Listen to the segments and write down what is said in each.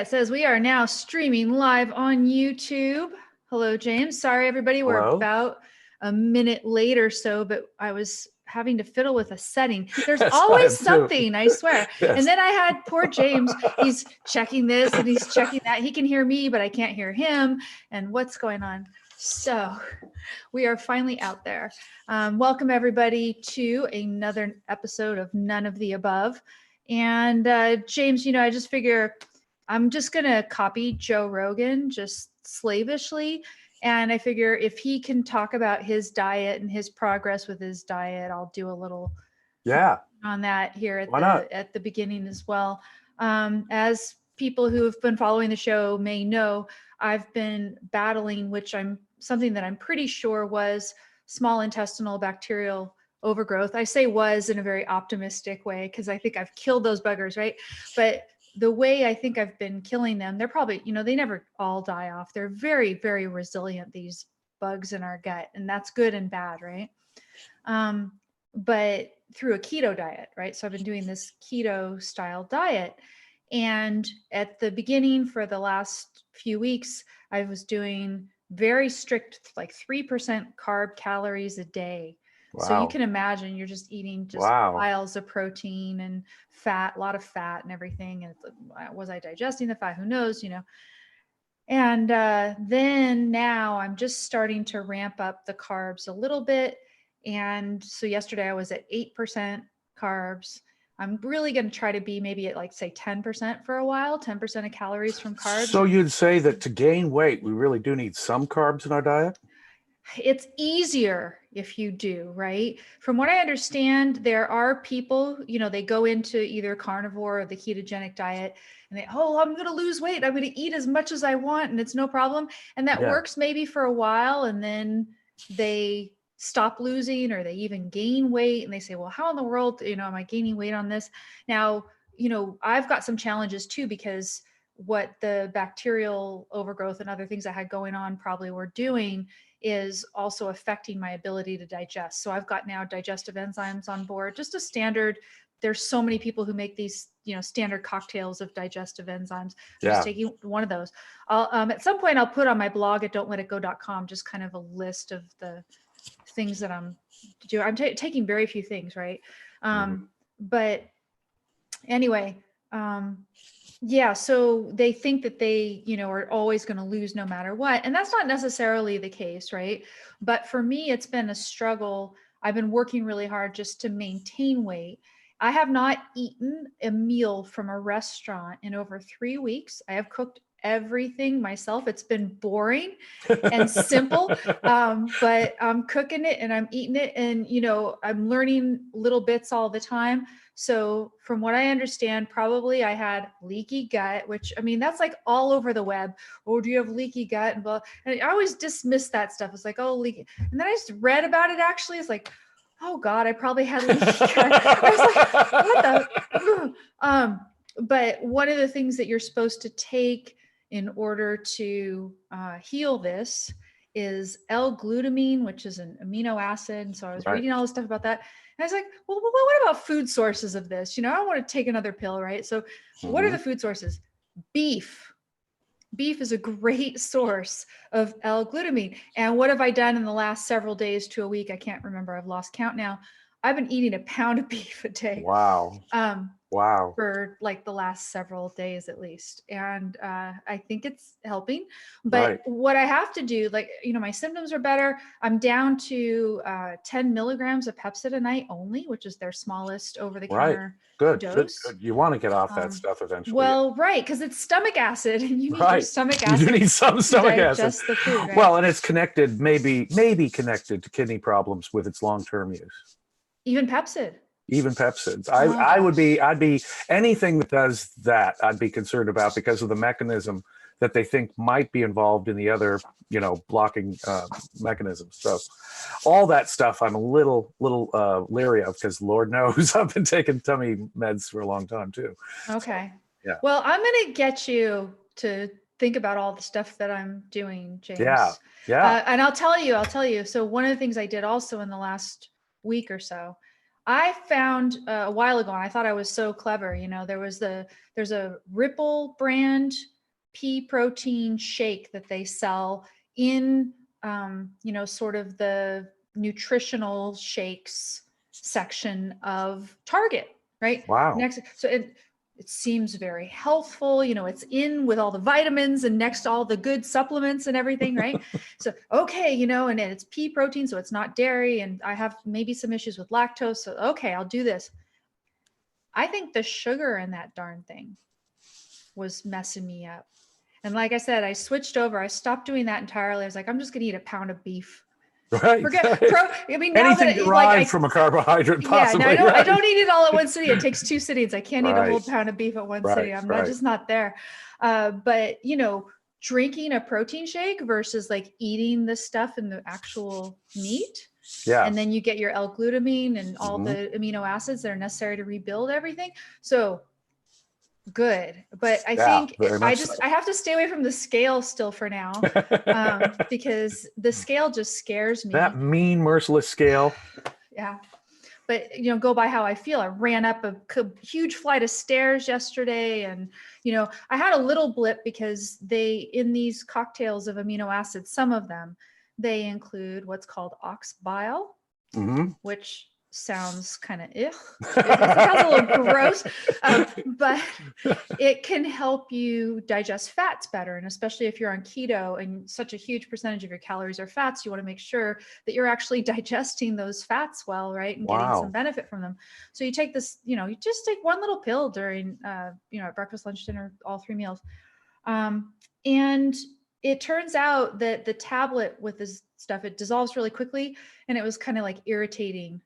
It says we are now streaming live on YouTube. Hello, James. Sorry, everybody. We're Hello. about a minute late or so, but I was having to fiddle with a setting. There's Yes, I always am too. something, I swear. And Yes. then I had poor James. He's checking this and he's checking that. He can hear me, but I can't hear him. And what's going on? So we are finally out there. Welcome, everybody, to another episode of None of the Above. And James, I just figure I'm just going to copy Joe Rogan just slavishly. And I figure if he can talk about his diet and his progress with his diet, I'll do a little on that here at the beginning as well. As people who have been following the show may know, I've been battling, something that I'm pretty sure was small intestinal bacterial overgrowth. I say was in a very optimistic way because I think I've killed those buggers, right? But the way I think I've been killing them, they're probably, they never all die off. They're very, very resilient, these bugs in our gut. And that's good and bad, right? But through a keto diet, right? So I've been doing this keto style diet. And at the beginning, for the last few weeks, I was doing very strict, like 3% carb calories a day. Wow. So you can imagine you're just eating piles of protein and fat, a lot of fat and everything. And was I digesting the fat? Who knows, And then now I'm just starting to ramp up the carbs a little bit. And so yesterday I was at 8% carbs. I'm really going to try to be maybe at like, say, 10% for a while, 10% of calories from carbs. So you'd say that to gain weight, we really do need some carbs in our diet? It's easier if you do, right? From what I understand, there are people, they go into either carnivore or the ketogenic diet and I'm going to lose weight. I'm going to eat as much as I want and it's no problem. And that works maybe for a while. And then they stop losing or they even gain weight and they say, well, how in the world, am I gaining weight on this? Now, I've got some challenges too, because what the bacterial overgrowth and other things I had going on probably were doing is also affecting my ability to digest. So I've got now digestive enzymes on board, just a standard. There's so many people who make these, standard cocktails of digestive enzymes. I'm just taking one of those. At some point I'll put on my blog at don'tletitgo.com, just kind of a list of the things that I'm doing. I'm taking very few things, right? But anyway, so they think that they, are always going to lose no matter what. And that's not necessarily the case, right? But for me, it's been a struggle. I've been working really hard just to maintain weight. I have not eaten a meal from a restaurant in over 3 weeks. I have cooked everything myself. It's been boring and simple, but I'm cooking it and I'm eating it. And, I'm learning little bits all the time. So from what I understand, probably I had leaky gut, which, that's like all over the web. Oh, do you have leaky gut? And I always dismiss that stuff. It's like, oh, leaky. And then I just read about it. Actually, it's like, oh God, I probably had leaky gut. I was like, what the? But one of the things that you're supposed to take in order to heal this is L-glutamine, which is an amino acid. And so I was reading all this stuff about that. And I was like, well, what about food sources of this? I don't want to take another pill, right? So what are the food sources? Beef. Beef is a great source of L-glutamine. And what have I done in the last several days to a week? I can't remember. I've lost count now. I've been eating a pound of beef a day. Wow. For like the last several days at least. And I think it's helping. But what I have to do, my symptoms are better. I'm down to 10 milligrams of Pepcid a night only, which is their smallest over-the-counter dose. Good. You want to get off that stuff eventually. Well, right, because it's stomach acid, and you need your stomach acid. You do need some stomach acid. Digest the food, right? Well, and it's connected, maybe connected to kidney problems with its long-term use. Even Pepcid. Even Pepcids. I'd be anything that does that, I'd be concerned about because of the mechanism that they think might be involved in the other, blocking mechanisms. So all that stuff I'm a little leery of because Lord knows I've been taking tummy meds for a long time too. Okay. Yeah. Well, I'm going to get you to think about all the stuff that I'm doing, James. Yeah. And I'll tell you. So one of the things I did also in the last week or so, I found a while ago, and I thought I was so clever. There's a Ripple brand pea protein shake that they sell in, sort of the nutritional shakes section of Target, right? Wow. So it seems very healthful. It's in with all the vitamins and next to all the good supplements and everything, right? So, okay, and it's pea protein, so it's not dairy. And I have maybe some issues with lactose. So, okay, I'll do this. I think the sugar in that darn thing was messing me up. And like I said, I switched over. I stopped doing that entirely. I was like, I'm just going to eat a pound of beef. Right. I mean, now anything that derived from a carbohydrate, possibly. Yeah, I don't eat it all at one sitting. It takes 2 sittings. I can't eat a whole pound of beef at one sitting. I'm just not there. But drinking a protein shake versus like eating the stuff in the actual meat. Yeah. And then you get your L-glutamine and all the amino acids that are necessary to rebuild everything. So good. But I think I have to stay away from the scale still for now, because the scale just scares me. That mean, merciless scale. Yeah. But, go by how I feel. I ran up a huge flight of stairs yesterday, and, I had a little blip because in these cocktails of amino acids, some of them, they include what's called ox bile, which sounds kind of it sounds a little gross, but it can help you digest fats better. And especially if you're on keto and such a huge percentage of your calories are fats, you want to make sure that you're actually digesting those fats well, right? And getting some benefit from them. So you take this, you just take one little pill during, at breakfast, lunch, dinner, all 3 meals. And it turns out that the tablet with this stuff, it dissolves really quickly, and it was kind of like irritating.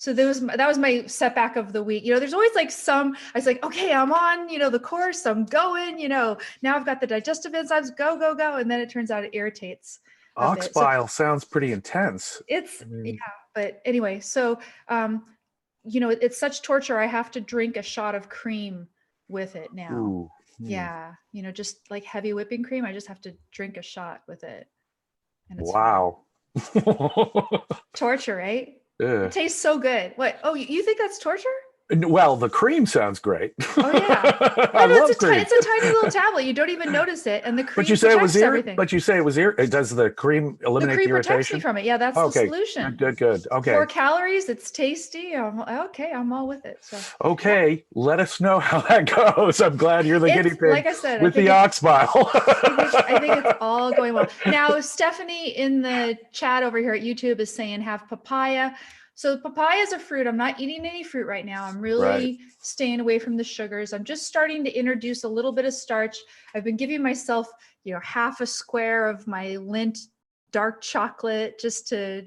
So that was my setback of the week. There's always like I was like, okay, I'm on, the course, I'm going, now I've got the digestive enzymes, go. And then it turns out it irritates. Ox bile sounds pretty intense. But anyway, so, it's such torture. I have to drink a shot of cream with it now. Ooh. Yeah. Just like heavy whipping cream. I just have to drink a shot with it. And it's wow. Torture, right? Yeah. It tastes so good. What? Oh, you think that's torture? Well, the cream sounds great. Oh yeah, I love cream. It's a tiny little tablet. You don't even notice it, and the cream. But you say it was everything. But you say it was Does the cream eliminate the irritation? The cream protects me from it. Yeah, that's the solution. Good. Okay. 4 calories. It's tasty. I'm all with it. So. Okay, let us know how that goes. I'm glad you're the guinea pig. Like I said, with the ox bile. I think it's all going well. Now, Stephanie in the chat over here at YouTube is saying have papaya. So papaya is a fruit. I'm not eating any fruit right now. I'm really staying away from the sugars. I'm just starting to introduce a little bit of starch. I've been giving myself, half a square of my Lindt dark chocolate just to,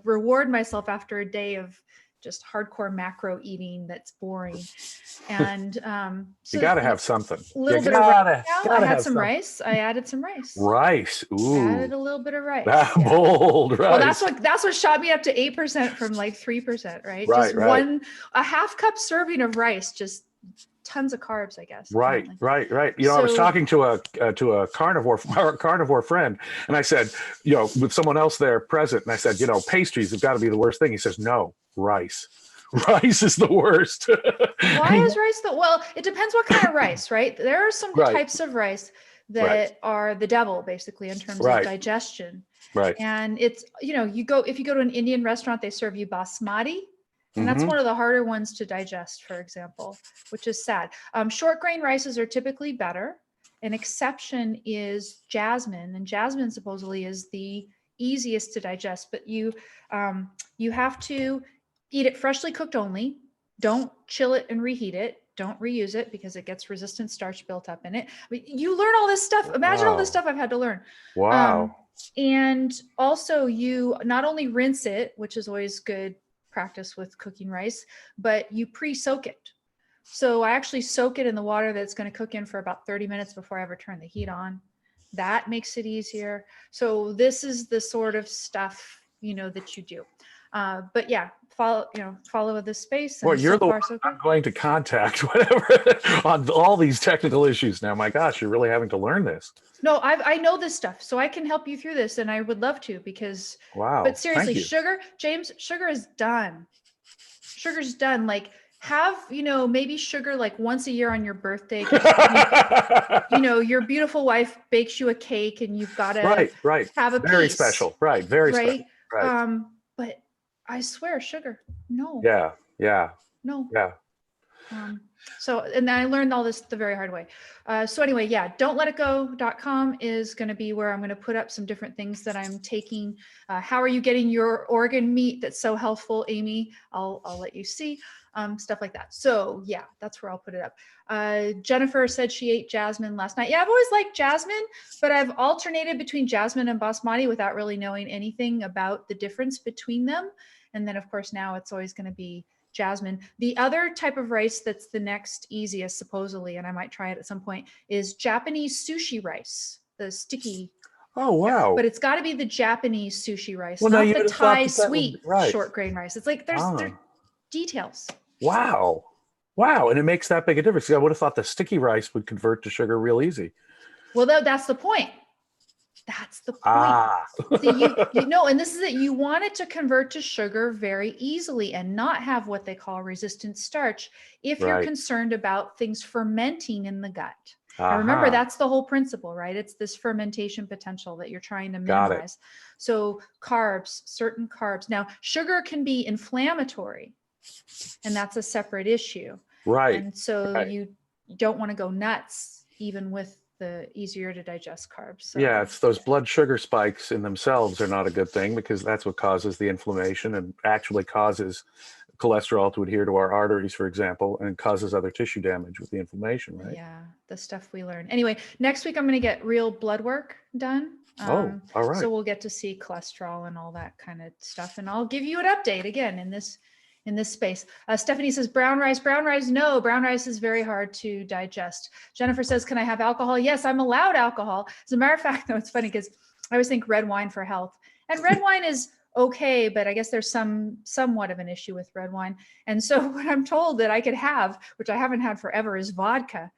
reward myself after a day of just hardcore macro eating that's boring. And so you got to have something. A little bit of rice. I had some rice. I added some rice. Rice. Ooh. Added a little bit of rice. Bold rice. Well, that's what shot me up to 8% from like 3%, right? Right. Just a half cup serving of rice, just tons of carbs, I guess. Right. I was talking to a carnivore friend, and I said, with someone else there present, and I said, pastries have got to be the worst thing. He says, no, rice. Rice is the worst. Why is rice well, it depends what kind of rice, right? There are some types of rice that are the devil, basically, in terms of digestion. Right. And it's, if you go to an Indian restaurant, they serve you basmati. And that's one of the harder ones to digest, for example, which is sad. Short grain rices are typically better. An exception is jasmine, and jasmine supposedly is the easiest to digest, but you have to eat it freshly cooked only. Don't chill it and reheat it. Don't reuse it because it gets resistant starch built up in it. You learn all this stuff. Imagine all this stuff I've had to learn. Wow. And also you not only rinse it, which is always good practice with cooking rice, but you pre-soak it. So I actually soak it in the water that's going to cook in for about 30 minutes before I ever turn the heat on. That makes it easier. So this is the sort of stuff, that you do. But yeah, follow this space. Well, you're the one I'm going to contact whatever on all these technical issues now. My gosh, you're really having to learn this. No, I know this stuff, so I can help you through this, and I would love to because. Wow. But seriously, sugar, James, sugar is done. sugar's done. Like have, maybe sugar like once a year on your birthday. 'Cause your beautiful wife bakes you a cake and you've got to right. have a Very piece, special. Right. Very special. right? Right. But I swear, sugar, no, Yeah. Yeah. no. Yeah. So, and I learned all this the very hard way. So anyway, yeah, don'tletitgo.com is going to be where I'm going to put up some different things that I'm taking. How are you getting your organ meat that's so healthful, Amy? I'll let you see, stuff like that. So yeah, that's where I'll put it up. Jennifer said she ate jasmine last night. Yeah, I've always liked jasmine, but I've alternated between jasmine and basmati without really knowing anything about the difference between them. And then of course now it's always going to be jasmine. The other type of rice that's the next easiest, supposedly, and I might try it at some point, is Japanese sushi rice, the sticky. Oh, wow. But it's got to be the Japanese sushi rice, Well, now not you the would have thought Thai that would, sweet right. short grain rice. It's like there's details. Wow. Wow. And it makes that big a difference. I would have thought the sticky rice would convert to sugar real easy. Well, that's the point. That's the point. Ah. See, you know, and this is it. You want it to convert to sugar very easily and not have what they call resistant starch if you're concerned about things fermenting in the gut. And remember, that's the whole principle, right? It's this fermentation potential that you're trying to minimize. So carbs, certain carbs. Now, sugar can be inflammatory, and that's a separate issue. Right. And so you don't want to go nuts even with the easier to digest carbs. So, yeah, it's those blood sugar spikes in themselves are not a good thing because that's what causes the inflammation and actually causes cholesterol to adhere to our arteries, for example, and causes other tissue damage with the inflammation, right? Yeah, the stuff we learn. Anyway, next week I'm going to get real blood work done. All right. So we'll get to see cholesterol and all that kind of stuff, and I'll give you an update again in this space. Stephanie says brown rice. No, brown rice is very hard to digest. Jennifer says, can I have alcohol? Yes, I'm allowed alcohol. As a matter of fact, though, it's funny because I always think red wine for health, and red wine is okay, but I guess there's somewhat of an issue with red wine. And so what I'm told that I could have, which I haven't had forever, is vodka.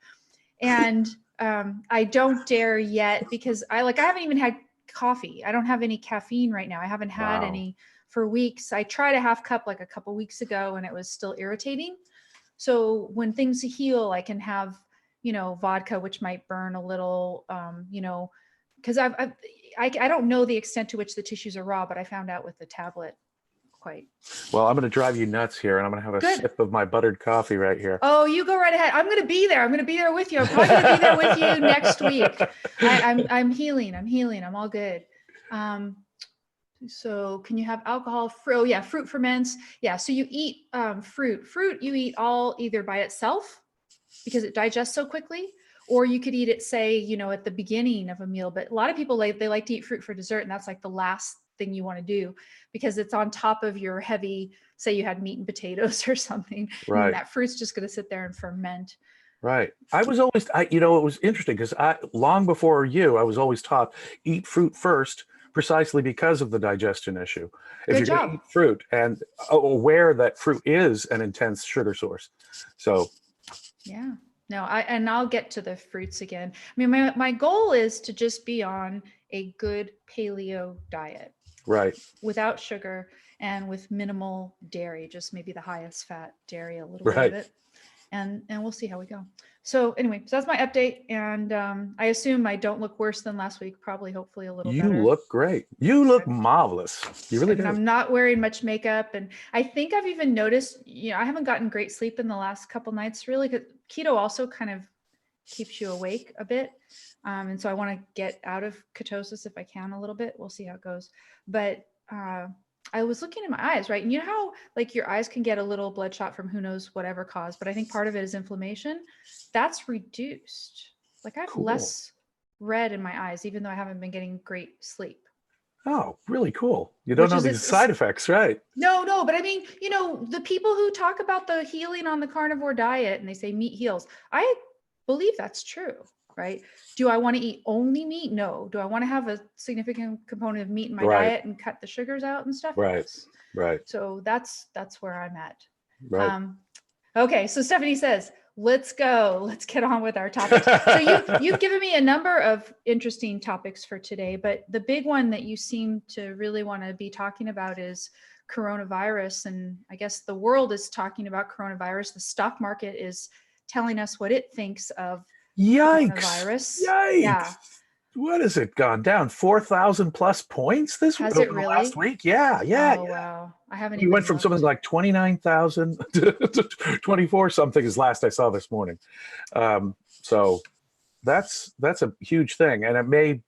And I don't dare yet because I haven't even had coffee. I don't have any caffeine right now. I haven't had any for weeks. I tried a half cup like a couple weeks ago and it was still irritating. So when things heal, I can have, vodka, which might burn a little, because I don't know the extent to which the tissues are raw, but I found out with the tablet quite. Well, I'm going to drive you nuts here and I'm going to have a sip of my buttered coffee right here. Oh, you go right ahead. I'm going to be there. I'm going to be there with you. I'm probably going to be there with you next week. I'm healing. I'm all good. So can you have alcohol? Oh yeah, fruit ferments. Yeah, so you eat fruit. Fruit you eat all either by itself because it digests so quickly, or you could eat it, say, at the beginning of a meal. But a lot of people they like to eat fruit for dessert, and that's like the last thing you want to do because it's on top of your heavy, say you had meat and potatoes or something, and that fruit's just going to sit there and ferment. Right. I was always, it was interesting because long before you, I was always taught eat fruit first, precisely because of the digestion issue. If you're going to eat fruit and aware that fruit is an intense sugar source. So. Yeah. No, I'll get to the fruits again. I mean, my goal is to just be on a good paleo diet. Right. Without sugar and with minimal dairy, just maybe the highest fat dairy, a little bit of it. And we'll see how we go. So anyway, so that's my update. And I assume I don't look worse than last week, probably, hopefully a little better. You look great. You look marvelous. You really do. I'm not wearing much makeup. And I think I've even noticed, I haven't gotten great sleep in the last couple nights, really, because keto also kind of keeps you awake a bit. And so I want to get out of ketosis if I can a little bit. We'll see how it goes. But I was looking at my eyes, right? And you know how like your eyes can get a little bloodshot from who knows whatever cause, but I think part of it is inflammation. That's reduced. Like I have less red in my eyes, even though I haven't been getting great sleep. Oh, really cool. You don't know these side effects, right? No, but I mean, the people who talk about the healing on the carnivore diet and they say meat heals, I believe that's true. Right? Do I want to eat only meat? No. Do I want to have a significant component of meat in my diet and cut the sugars out and stuff? Right. Yes. Right. So that's where I'm at. Right. Okay. So Stephanie says, let's go. Let's get on with our topics. So you've given me a number of interesting topics for today, but the big one that you seem to really want to be talking about is coronavirus, and I guess the world is talking about coronavirus. The stock market is telling us what it thinks of Yikes! coronavirus. Yeah. Yikes! What has it gone down? 4,000 plus points this Has over it the last really? week? Yeah, yeah, Oh, yeah. wow. I haven't We went even from something looked. like 29,000 to 24 something is last I saw this morning. So that's a huge thing, and it may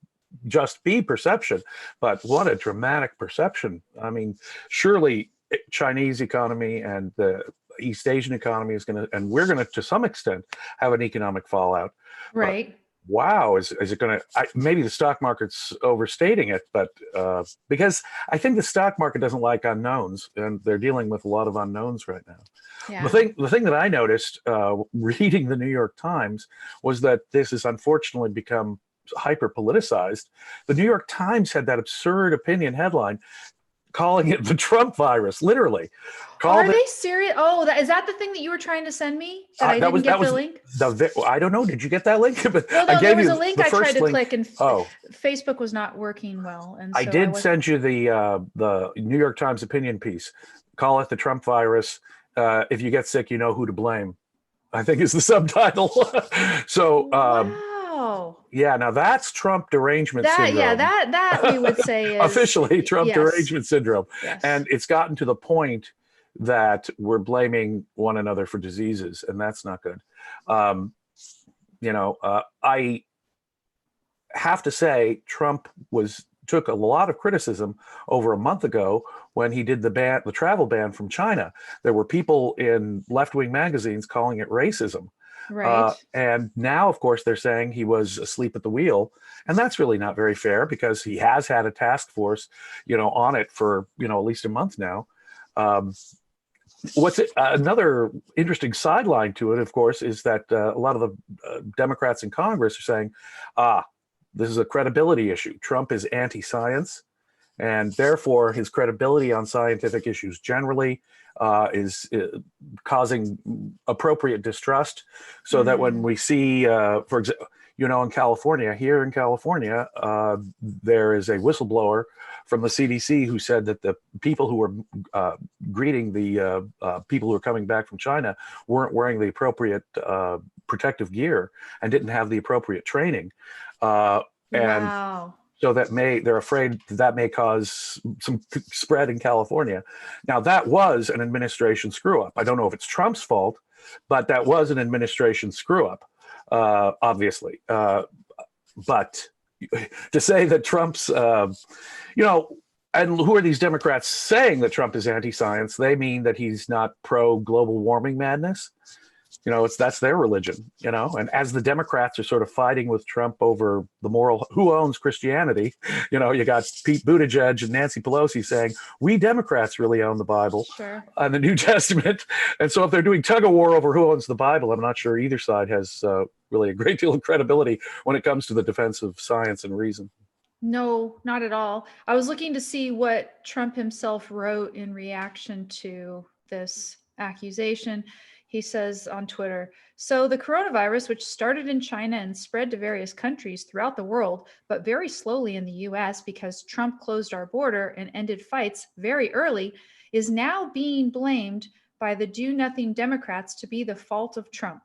just be perception, but what a dramatic perception. I mean, surely Chinese economy and the East Asian economy is going to, and we're going to some extent have an economic fallout. But Right. wow, is it going to, maybe the stock market's overstating it, but because I think the stock market doesn't like unknowns, and they're dealing with a lot of unknowns right now. Yeah. The thing that I noticed reading the New York Times was that this has unfortunately become hyper politicized. The New York Times had that absurd opinion headline calling it the Trump virus, literally. Are they serious? Oh, is that the thing that you were trying to send me that I didn't get the link? I don't know. Did you get that link? Well, no, I gave there was you a link the I tried first to link. click, and Oh, Facebook was not working well, and so I did send you the New York Times opinion piece. Call it the Trump virus. If you get sick, you know who to blame, I think is the subtitle. So, wow. yeah, now that's Trump derangement syndrome. Yeah, that we would say is officially Trump yes. derangement syndrome. Yes. And it's gotten to the point that we're blaming one another for diseases, and that's not good. I have to say Trump took a lot of criticism over a month ago when he did the travel ban from China. There were people in left-wing magazines calling it racism. Right. And now, of course, they're saying he was asleep at the wheel. And that's really not very fair, because he has had a task force, on it for, at least a month now. Another interesting sideline to it, of course, is that a lot of the Democrats in Congress are saying, this is a credibility issue. Trump is anti-science, and therefore his credibility on scientific issues generally is causing appropriate distrust. So that when we see, for example, here in California, there is a whistleblower from the CDC who said that the people who were greeting the people who were coming back from China weren't wearing the appropriate protective gear and didn't have the appropriate training. And wow. So they're afraid that may cause some spread in California. Now, that was an administration screw up. I don't know if it's Trump's fault, but that was an administration screw up, obviously. But to say that Trump's, and who are these Democrats saying that Trump is anti-science? They mean that he's not pro global warming madness. That's their religion, and as the Democrats are sort of fighting with Trump over the moral, who owns Christianity, you got Pete Buttigieg and Nancy Pelosi saying, we Democrats really own the Bible and the New Testament. And so if they're doing tug of war over who owns the Bible, I'm not sure either side has really a great deal of credibility when it comes to the defense of science and reason. No, not at all. I was looking to see what Trump himself wrote in reaction to this accusation. He says on Twitter, so the coronavirus, which started in China and spread to various countries throughout the world, but very slowly in the US because Trump closed our border and ended fights very early, is now being blamed by the do-nothing Democrats to be the fault of Trump.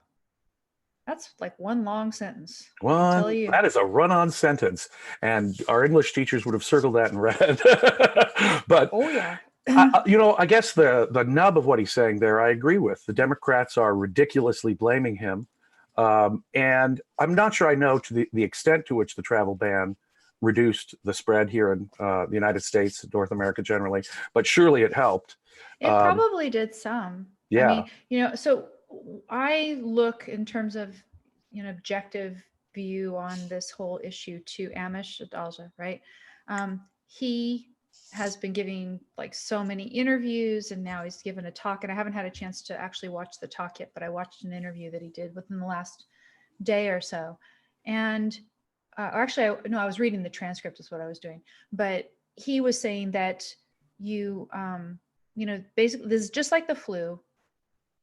That's like one long sentence. I'll tell you. That is a run-on sentence, and our English teachers would have circled that in red. But oh yeah. I guess the nub of what he's saying there, I agree with. The Democrats are ridiculously blaming him. And I'm not sure I know to the extent to which the travel ban reduced the spread here in the United States, North America generally, but surely it helped. It probably did some. Yeah. I mean, so I look in terms of, objective view on this whole issue to Amish Adalja, right? He has been giving like so many interviews, and now he's given a talk, and I haven't had a chance to actually watch the talk yet, but I watched an interview that he did within the last day or so. And actually, I was reading the transcript is what I was doing, but he was saying that basically this is just like the flu,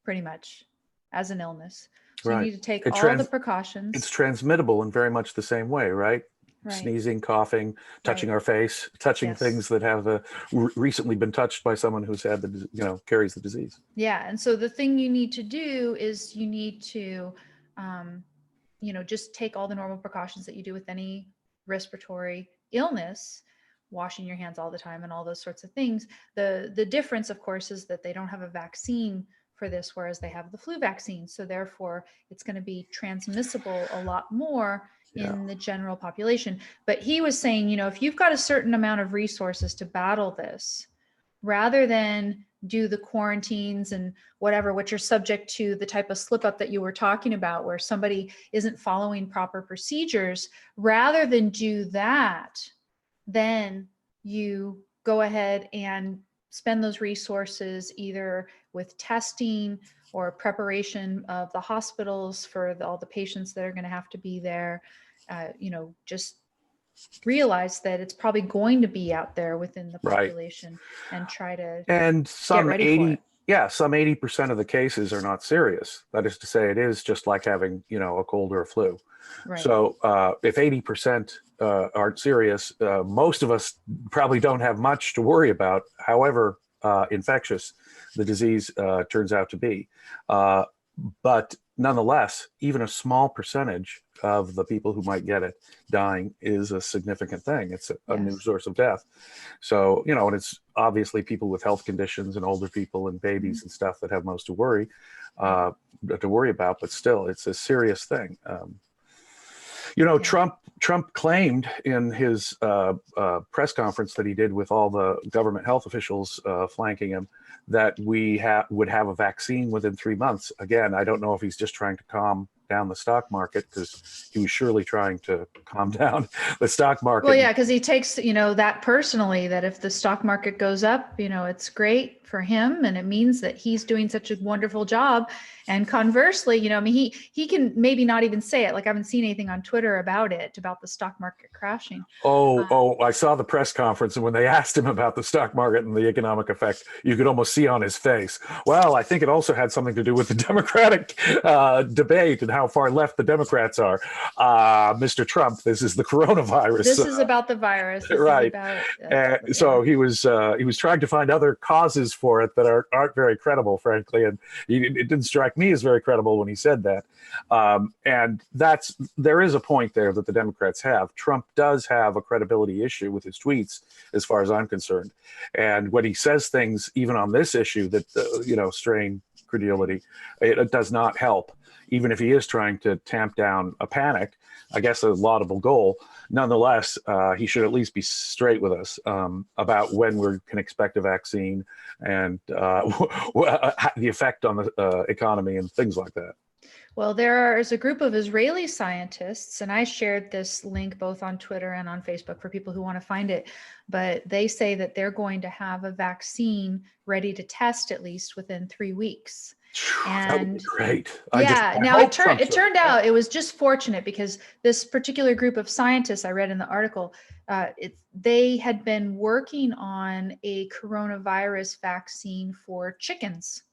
pretty much, as an illness. So you need to take all the precautions. It's transmittable in very much the same way, right? Right. sneezing, coughing, touching Right. our face, touching Yes. things that have recently been touched by someone who's had the, carries the disease. Yeah. And so the thing you need to do is you need to, um, just take all the normal precautions that you do with any respiratory illness, washing your hands all the time and all those sorts of things. The difference, of course, is that they don't have a vaccine for this, whereas they have the flu vaccine. So therefore, it's going to be transmissible a lot more Yeah. in the general population. But he was saying, if you've got a certain amount of resources to battle this, rather than do the quarantines and whatever, which are subject to the type of slip up that you were talking about, where somebody isn't following proper procedures, rather than do that, then you go ahead and spend those resources either with testing or preparation of the hospitals for all the patients that are going to have to be there. Just realize that it's probably going to be out there within the Right. population and try to And get some ready for it. some 80% of the cases are not serious. That is to say, it is just like having, a cold or a flu. Right. So if 80% aren't serious, most of us probably don't have much to worry about, however infectious the disease turns out to be. But nonetheless, even a small percentage of the people who might get it dying is a significant thing. It's a new Yes. source of death. So, and it's obviously people with health conditions and older people and babies and stuff that have most to worry about, but still, it's a serious thing. Yeah. Trump claimed in his press conference that he did with all the government health officials flanking him that we would have a vaccine within 3 months. Again, I don't know if he's just trying to calm down the stock market, because he was surely trying to calm down the stock market. Well, yeah, because he takes, that personally, that if the stock market goes up, it's great for him and it means that he's doing such a wonderful job. And conversely, he can maybe not even say it. Like, I haven't seen anything on Twitter about the stock market crashing. I saw the press conference, and when they asked him about the stock market and the economic effect, you could almost see on his face, well, I think it also had something to do with the Democratic debate and how far left the Democrats are. Mr. Trump, this is the coronavirus. This is about the virus. This right. is about, so he was trying to find other causes for it that aren't very credible, frankly, and it didn't strike me as very credible when he said that. And there is a point there that the Democrats have. Trump does have a credibility issue with his tweets, as far as I'm concerned. And when he says things, even on this issue, that strain credulity, it does not help. Even if he is trying to tamp down a panic, I guess a laudable goal. Nonetheless, he should at least be straight with us about when we can expect a vaccine and the effect on the economy and things like that. Well, there is a group of Israeli scientists, and I shared this link both on Twitter and on Facebook for people who want to find it, but they say that they're going to have a vaccine ready to test at least within 3 weeks. And that would be great. It turned out it was just fortunate, because this particular group of scientists I read in the article, they had been working on a coronavirus vaccine for chickens.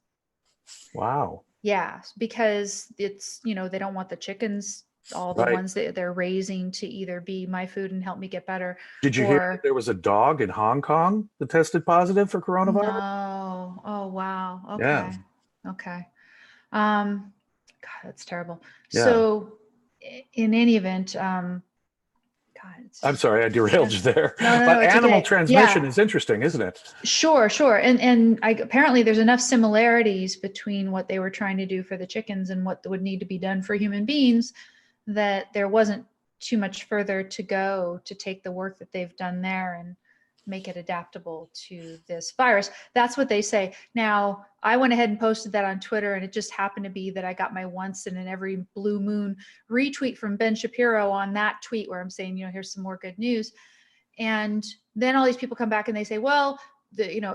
Wow. Yeah, because it's, they don't want the chickens, all the ones that they're raising, to either be my food and help me get better. Did you hear that there was a dog in Hong Kong that tested positive for coronavirus? No. Oh, wow. Okay. Yeah. Okay. God, that's terrible. Yeah. So in any event, I'm sorry, I derailed you there. No, but animal okay. transmission is interesting, isn't it? Sure. And apparently there's enough similarities between what they were trying to do for the chickens and what would need to be done for human beings, that there wasn't too much further to go to take the work that they've done there and make it adaptable to this virus. That's what they say. Now, I went ahead and posted that on Twitter, and it just happened to be that I got my once in an every blue moon retweet from Ben Shapiro on that tweet where I'm saying, here's some more good news. And then all these people come back and they say, well,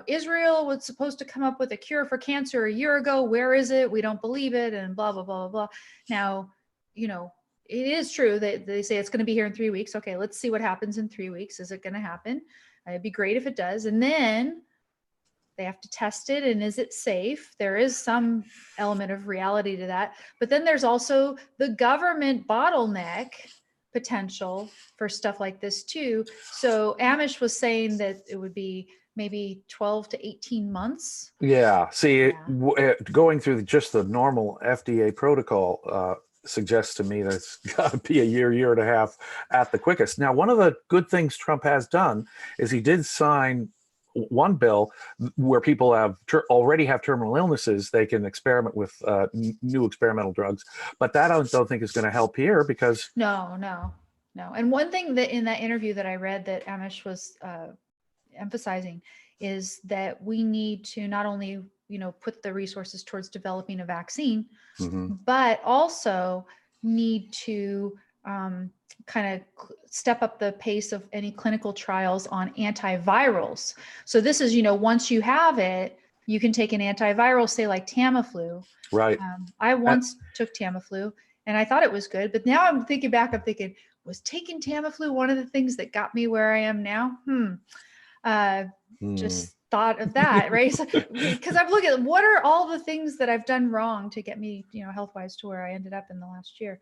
Israel was supposed to come up with a cure for cancer a year ago. Where is it? We don't believe it, and blah, blah, blah, blah, blah. Now, it is true that they say it's going to be here in 3 weeks. Okay, let's see what happens in 3 weeks. Is it going to happen? It'd be great if it does. And then they have to test it. And is it safe? There is some element of reality to that. But then there's also the government bottleneck potential for stuff like this too. So Amish was saying that it would be maybe 12 to 18 months. Yeah. See, Yeah. going through just the normal FDA protocol suggests to me that it's got to be a year and a half at the quickest. Now, one of the good things Trump has done is he did sign one bill where people already have terminal illnesses. They can experiment with new experimental drugs, but that I don't think is going to help here because No. And one thing that in that interview that I read that Amish was emphasizing is that we need to not only, put the resources towards developing a vaccine, but also need to kind of step up the pace of any clinical trials on antivirals. So this is, once you have it, you can take an antiviral, say like Tamiflu. Right. I once took Tamiflu and I thought it was good, but now I'm thinking back, was taking Tamiflu one of the things that got me where I am now? Just thought of that, right? Because I'm looking at what are all the things that I've done wrong to get me, health-wise to where I ended up in the last year.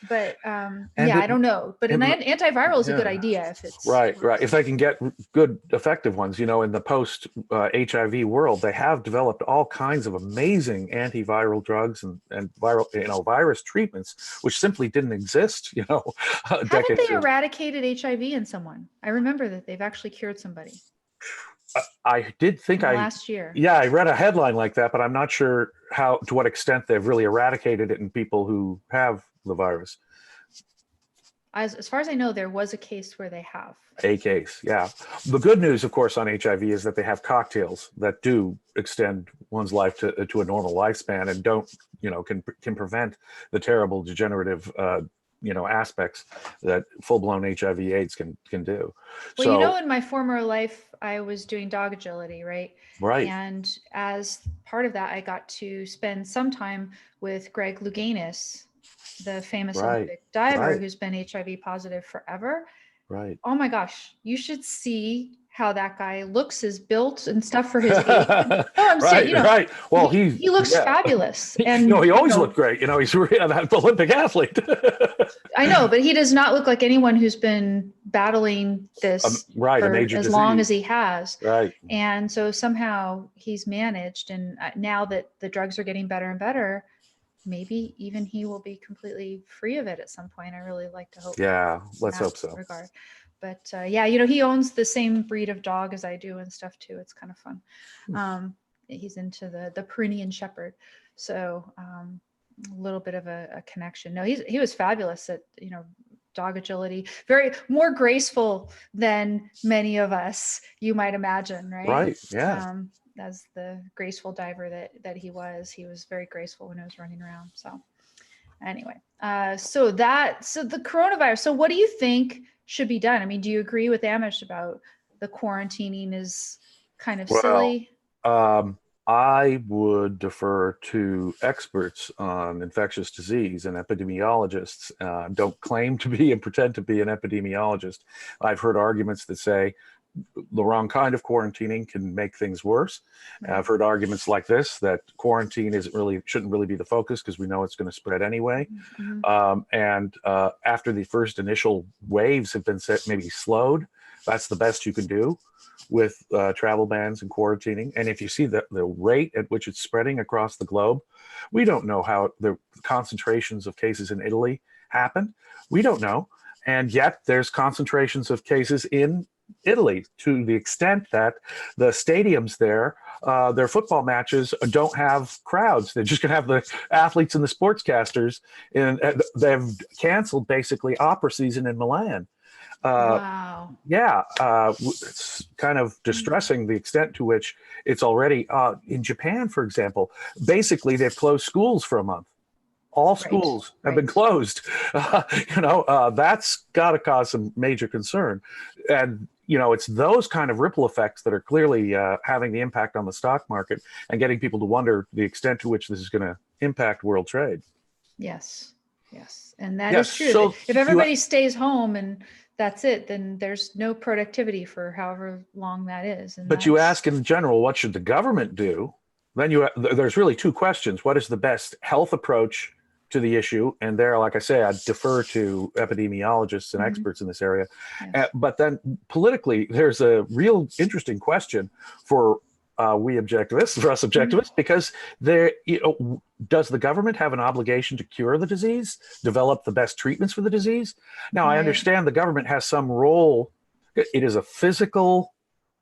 But I don't know. But an antiviral is a good idea if it's right. If they can get good, effective ones, in the post HIV world, they have developed all kinds of amazing antiviral drugs and viral, virus treatments, which simply didn't exist, Haven't they eradicated HIV in someone? I remember that they've actually cured somebody. I did think last year. Yeah, I read a headline like that, but I'm not sure to what extent they've really eradicated it in people who have the virus. As far as I know, there was a case where they have. A case, yeah. The good news, of course, on HIV is that they have cocktails that do extend one's life to a normal lifespan and don't, can prevent the terrible degenerative aspects that full-blown HIV/AIDS can do. Well, so, in my former life, I was doing dog agility, right? Right. And as part of that, I got to spend some time with Greg Louganis, the famous Olympic diver who's been HIV positive forever. Right. Oh my gosh, you should see how that guy looks, is built and stuff for his age. No, I'm saying, right. Well, he looks fabulous. And he always looked great. He's really an Olympic athlete. I know, but he does not look like anyone who's been battling this for a major as disease. long as he has. Right. And so somehow he's managed. And now that the drugs are getting better and better, maybe even he will be completely free of it at some point. I really like to hope. Yeah, let's hope so. Regard. But he owns the same breed of dog as I do and stuff too. It's kind of fun. He's into the Pyrenean Shepherd. So a little bit of a connection. No, he was fabulous at, dog agility, very more graceful than many of us, you might imagine, right? Right, yeah. As the graceful diver that he was very graceful when he was running around. So anyway, so the coronavirus. So what do you think should be done? I mean, do you agree with Amish about the quarantining is kind of silly? I would defer to experts on infectious disease and epidemiologists. Don't claim to be and pretend to be an epidemiologist. I've heard arguments that say the wrong kind of quarantining can make things worse. Right. I've heard arguments like this, that quarantine shouldn't really be the focus because we know it's going to spread anyway. After the first initial waves have been maybe slowed, that's the best you can do with travel bans and quarantining. And if you see the rate at which it's spreading across the globe, we don't know how the concentrations of cases in Italy happened. We don't know. And yet there's concentrations of cases in Italy to the extent that the stadiums there, their football matches don't have crowds. They're just going to have the athletes and the sportscasters. And they've canceled basically opera season in Milan. Wow. Yeah. It's kind of distressing the extent to which it's already in Japan, for example. Basically, they've closed schools for a month. All schools have been closed. That's got to cause some major concern. And, it's those kind of ripple effects that are clearly having the impact on the stock market and getting people to wonder the extent to which this is going to impact world trade. Yes. And that is true. So if everybody stays home and that's it, then there's no productivity for however long that is. But you ask in general, what should the government do? Then there's really two questions. What is the best health approach to the issue, and there, like I say, I defer to epidemiologists and experts in this area. Yes. But then politically, there's a real interesting question for we objectivists, for us objectivists, because there, does the government have an obligation to cure the disease, develop the best treatments for the disease? Now, I understand the government has some role. It is a physical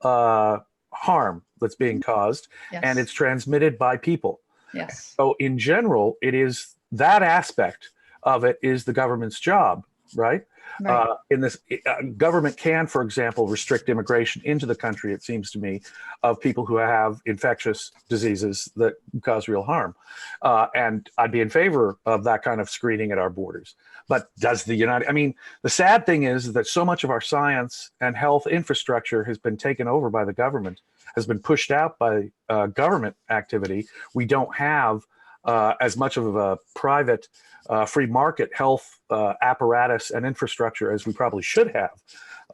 harm that's being caused, and it's transmitted by people. Yes. So in general, it is that aspect of it is the government's job, right? In this, government can, for example, restrict immigration into the country, it seems to me, of people who have infectious diseases that cause real harm. And I'd be in favor of that kind of screening at our borders. But does the sad thing is that so much of our science and health infrastructure has been taken over by the government, has been pushed out by government activity. We don't have as much of a private free market health apparatus and infrastructure as we probably should have.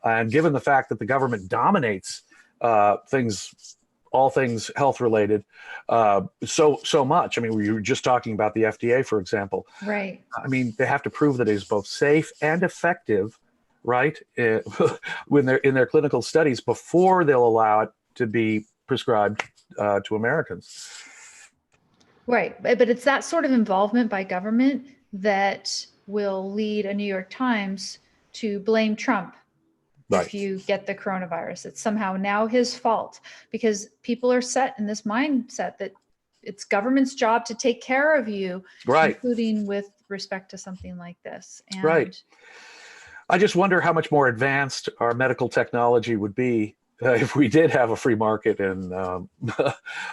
And given the fact that the government dominates all things health related so much. I mean, we were just talking about the FDA, for example. Right. I mean, they have to prove that it is both safe and effective, right? When they're in their clinical studies before they'll allow it to be prescribed to Americans. Right. But it's that sort of involvement by government that will lead a New York Times to blame Trump if you get the coronavirus. It's somehow now his fault, because people are set in this mindset that it's government's job to take care of you, including with respect to something like this. And I just wonder how much more advanced our medical technology would be if we did have a free market in,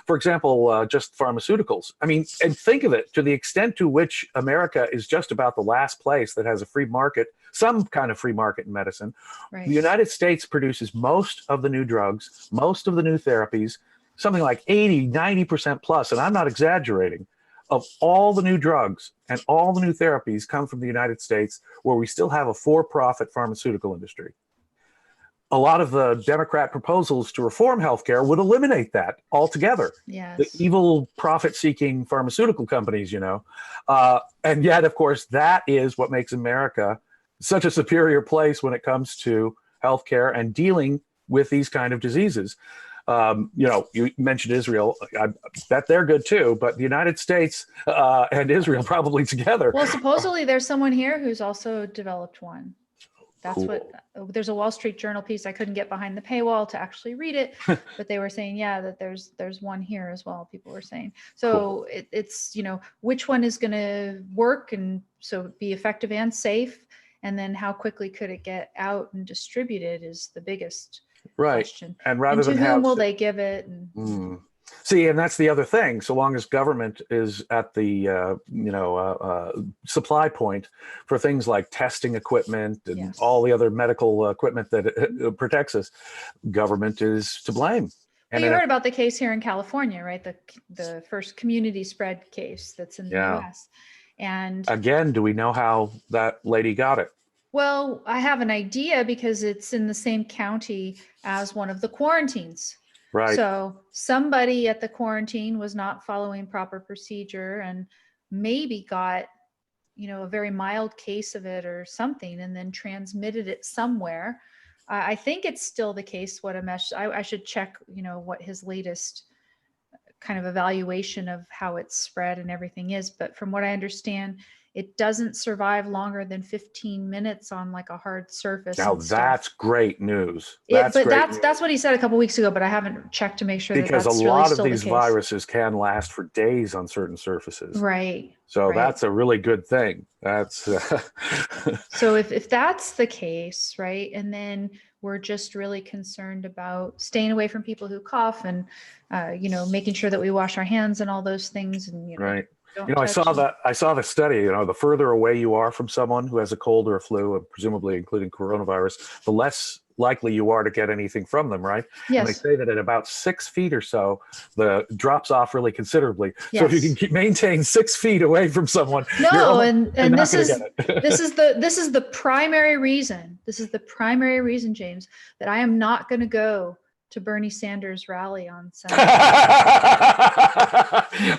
for example, just pharmaceuticals. I mean, and think of it, to the extent to which America is just about the last place that has a free market, some kind of free market in medicine. The United States produces most of the new drugs, most of the new therapies, something like 80, 90% plus, and I'm not exaggerating, of all the new drugs and all the new therapies come from the United States, where we still have a for-profit pharmaceutical industry. A lot of the Democrat proposals to reform healthcare would eliminate that altogether. Yes. The evil profit-seeking pharmaceutical companies, and yet, of course, that is what makes America such a superior place when it comes to healthcare and dealing with these kind of diseases. You mentioned Israel. I bet they're good too, but the United States and Israel probably together. Well, supposedly there's someone here who's also developed one. That's cool. There's a Wall Street Journal piece. I couldn't get behind the paywall to actually read it, but they were saying, that there's one here as well. People were saying, so cool. It's, which one is going to work and so be effective and safe. And then how quickly could it get out and distributed is the biggest question. And rather than to whom will they give it? And, See, and that's the other thing. So long as government is at the supply point for things like testing equipment and all the other medical equipment that protects us, government is to blame. And you heard about the case here in California, right? The first community spread case that's in the U.S. And again, do we know how that lady got it? Well, I have an idea because it's in the same county as one of the quarantines. Right. So somebody at the quarantine was not following proper procedure and maybe got, a very mild case of it or something, and then transmitted it somewhere. I think it's still the case. I should check, what his latest kind of evaluation of how it's spread and everything is. But from what I understand, it doesn't survive longer than 15 minutes on like a hard surface. Now that's great news. That's what he said a couple of weeks ago, but I haven't checked to make sure because that's a lot of these viruses can last for days on certain surfaces. Right. So that's a really good thing. That's so if that's the case, right, and then we're just really concerned about staying away from people who cough and making sure that we wash our hands and all those things, and right. I saw the study, the further away you are from someone who has a cold or a flu, and presumably including coronavirus, the less likely you are to get anything from them, right? Yes. And they say that at about 6 feet or so, the drops off really considerably. Yes. So if you can maintain 6 feet away from someone, and this is the primary reason. This is the primary reason, James, that I am not going to go to Bernie Sanders rally on Sunday.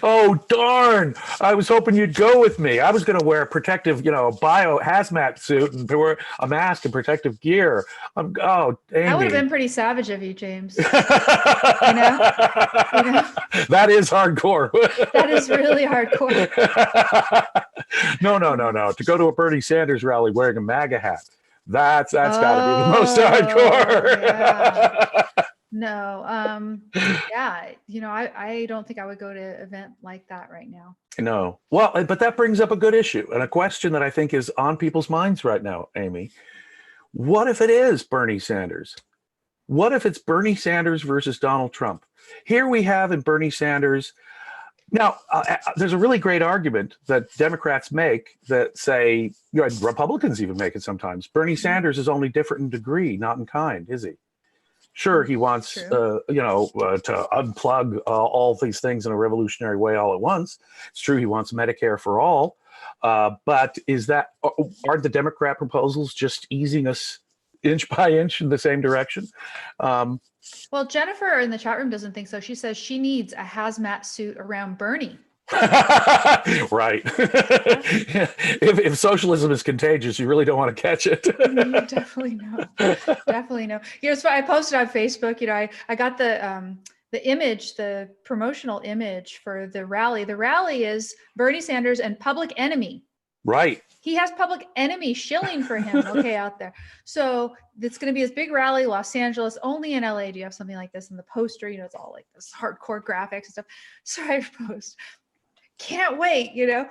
Oh, darn. I was hoping you'd go with me. I was going to wear a protective, bio hazmat suit and wear a mask and protective gear. Oh, Amy. That would have been pretty savage of you, James. That is hardcore. That is really hardcore. No. To go to a Bernie Sanders rally wearing a MAGA hat, that's got to be the most hardcore. Yeah. No, I don't think I would go to an event like that right now. No. Well, but that brings up a good issue and a question that I think is on people's minds right now, Amy. What if it is Bernie Sanders? What if it's Bernie Sanders versus Donald Trump? Here we have in Bernie Sanders. Now, there's a really great argument that Democrats make that say, Republicans even make it sometimes. Bernie Sanders is only different in degree, not in kind, is he? Sure, he wants, to unplug all these things in a revolutionary way all at once. It's true he wants Medicare for all. But aren't the Democrat proposals just easing us inch by inch in the same direction? Well, Jennifer in the chat room doesn't think so. She says she needs a hazmat suit around Bernie. Right. If socialism is contagious, you really don't want to catch it. Definitely no. So I posted on Facebook, I got the image, the promotional image for the rally. The rally is Bernie Sanders and Public Enemy. Right. He has Public Enemy shilling for him, out there. So it's going to be this big rally, Los Angeles, only in LA do you have something like this. In the poster, it's all like this hardcore graphics and stuff. So I post, can't wait, and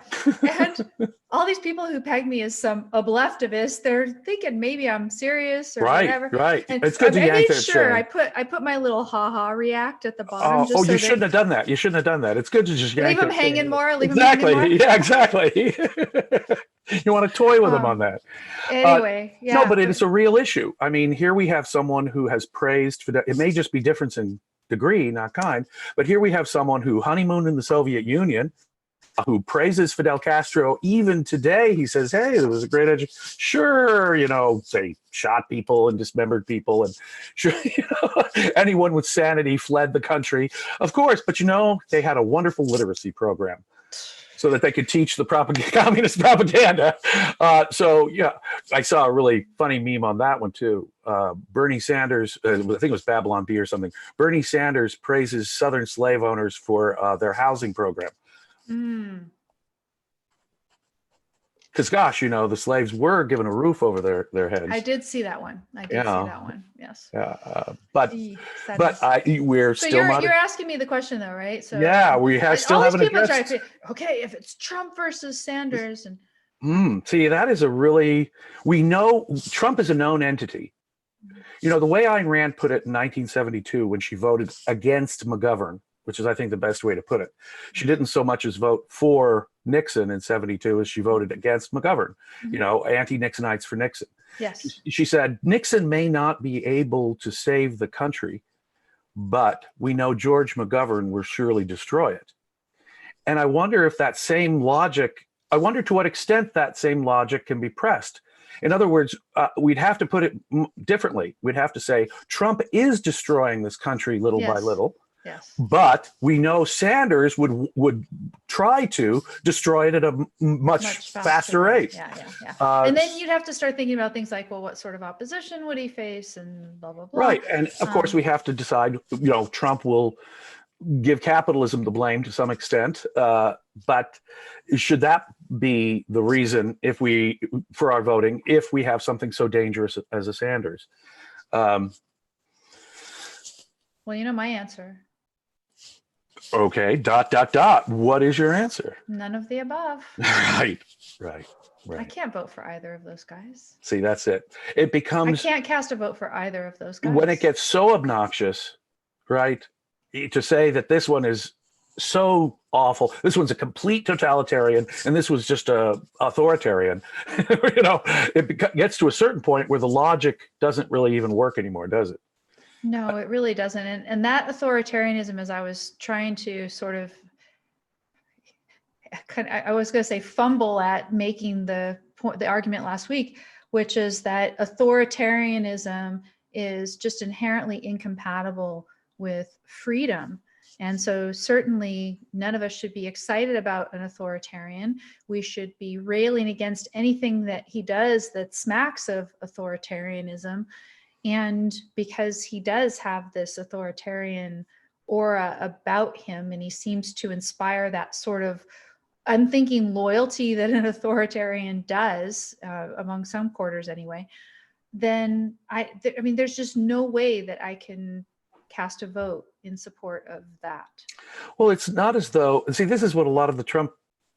all these people who peg me as some leftist, they're thinking maybe I'm serious or whatever. Right. And it's good to yank that sure I put my little haha react at the bottom. You shouldn't have done that. You shouldn't have done that. It's good to just yank leave them hanging more. Exactly. Yeah, exactly. You want to toy with them on that. Anyway, No, but it's a real issue. I mean, here we have someone who has praised Fidel. It may just be difference in degree, not kind, but here we have someone who honeymooned in the Soviet Union, who praises Fidel Castro. Even today, he says, hey, it was a great education. Sure, say shot people and dismembered people. And sure, anyone with sanity fled the country, of course. But, they had a wonderful literacy program so that they could teach the communist propaganda. I saw a really funny meme on that one, too. Bernie Sanders, I think it was Babylon Bee or something. Bernie Sanders praises Southern slave owners for their housing program. Because, gosh, the slaves were given a roof over their heads. I did see that one. Yes. Yeah, we're so still you're asking me the question, though, right? So we still haven't addressed. Okay, if it's Trump versus Sanders, and see, that is we know Trump is a known entity. The way Ayn Rand put it in 1972 when she voted against McGovern, which is, I think, the best way to put it. She didn't so much as vote for Nixon in 72 as she voted against McGovern, anti-Nixonites for Nixon. Yes. She said, Nixon may not be able to save the country, but we know George McGovern will surely destroy it. And I wonder if that same logic, to what extent that same logic can be pressed. In other words, we'd have to put it differently. We'd have to say, Trump is destroying this country little by little. Yes. But we know Sanders would try to destroy it at a much faster rate. Yeah. And then you'd have to start thinking about things like, well, what sort of opposition would he face, and blah blah blah. Right, and of course we have to decide. Trump will give capitalism the blame to some extent, but should that be the reason for our voting if we have something so dangerous as a Sanders? Well, my answer. Okay, ... What is your answer? None of the above. Right. I can't vote for either of those guys. See, that's it. It becomes... I can't cast a vote for either of those guys. When it gets so obnoxious, right, to say that this one is so awful, this one's a complete totalitarian, and this was just a authoritarian, it gets to a certain point where the logic doesn't really even work anymore, does it? No, it really doesn't. And that authoritarianism, as I was trying to sort of, I was going to say fumble at making the argument last week, which is that authoritarianism is just inherently incompatible with freedom. And so certainly none of us should be excited about an authoritarian. We should be railing against anything that he does that smacks of authoritarianism. And because he does have this authoritarian aura about him, and he seems to inspire that sort of unthinking loyalty that an authoritarian does, among some quarters anyway, then I mean, there's just no way that I can cast a vote in support of that. Well, it's not as though, see, this is what a lot of the Trump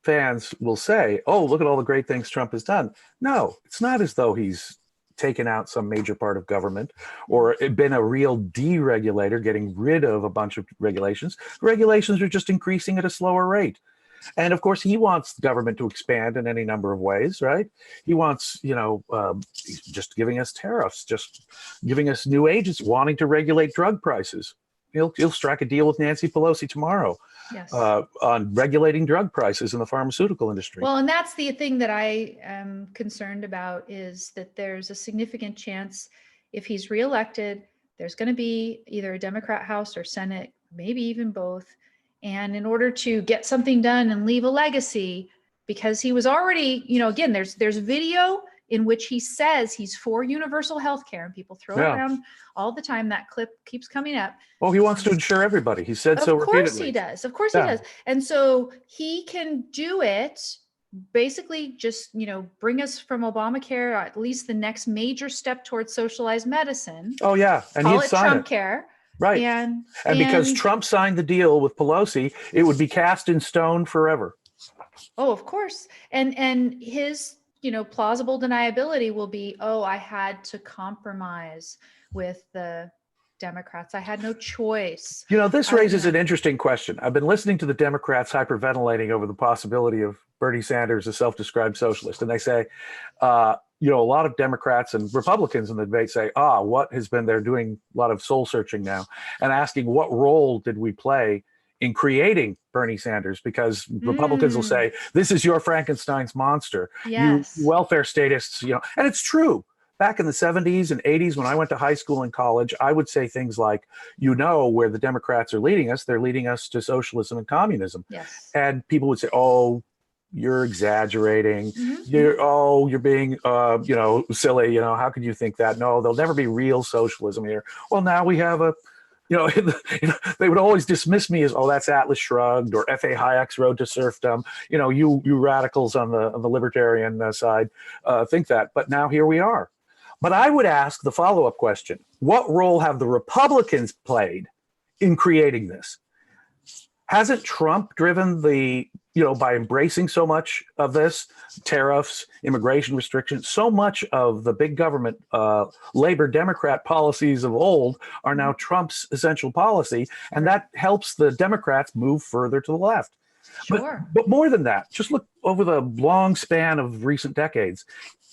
fans will say. Oh, look at all the great things Trump has done. No, it's not as though he's taken out some major part of government or been a real deregulator, getting rid of a bunch of regulations. Regulations are just increasing at a slower rate. And of course, he wants the government to expand in any number of ways, right? He wants, just giving us tariffs, just giving us new agents, wanting to regulate drug prices. He'll strike a deal with Nancy Pelosi tomorrow. Yes. On regulating drug prices in the pharmaceutical industry. Well, and that's the thing that I am concerned about, is that there's a significant chance if he's reelected, there's going to be either a Democrat House or Senate, maybe even both. And in order to get something done and leave a legacy, because he was already, again, there's video in which he says he's for universal health care, and people throw it around all the time. That clip keeps coming up. Oh, he wants to insure everybody. He said so repeatedly. Of course he does. Of course he does. And so he can do it, basically just, bring us from Obamacare, at least the next major step towards socialized medicine. Oh, yeah. And call he'd it sign Trump it. care. Right. And because Trump signed the deal with Pelosi, it would be cast in stone forever. Oh, of course. And his, plausible deniability will be, oh, I had to compromise with the Democrats. I had no choice. This raises an interesting question. I've been listening to the Democrats hyperventilating over the possibility of Bernie Sanders, a self-described socialist. And they say, a lot of Democrats and Republicans in the debate say, what has been, they're doing a lot of soul searching now and asking what role did we play in creating Bernie Sanders? Because Republicans will say, this is your Frankenstein's monster. Yes. You welfare statists, and it's true. Back in the 70s and 80s, when I went to high school and college, I would say things like, where the Democrats are leading us, they're leading us to socialism and communism. Yes. And people would say, oh, you're exaggerating. You're being, silly. How could you think that? No, there'll never be real socialism here. Well, now we have they would always dismiss me as, that's Atlas Shrugged or F.A. Hayek's Road to Serfdom. You radicals on the libertarian side think that. But now here we are. But I would ask the follow-up question: what role have the Republicans played in creating this? Hasn't Trump driven by embracing so much of this, tariffs, immigration restrictions, so much of the big government, labor Democrat policies of old are now Trump's essential policy, and that helps the Democrats move further to the left. Sure. But more than that, just look over the long span of recent decades.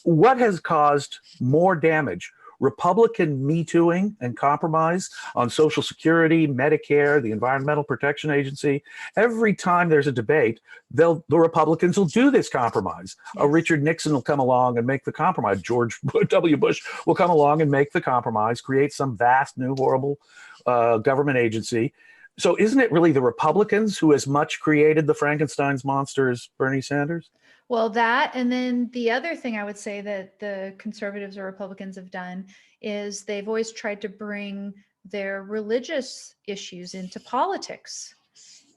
What has caused more damage? Republican Me Tooing and compromise on Social Security, Medicare, the Environmental Protection Agency. Every time there's a debate, the Republicans will do this compromise. Yes. Richard Nixon will come along and make the compromise. George W. Bush will come along and make the compromise, create some vast, new, horrible government agency. So isn't it really the Republicans who as much created the Frankenstein's monster as Bernie Sanders? Well, that, and then the other thing I would say that the conservatives or Republicans have done is they've always tried to bring their religious issues into politics.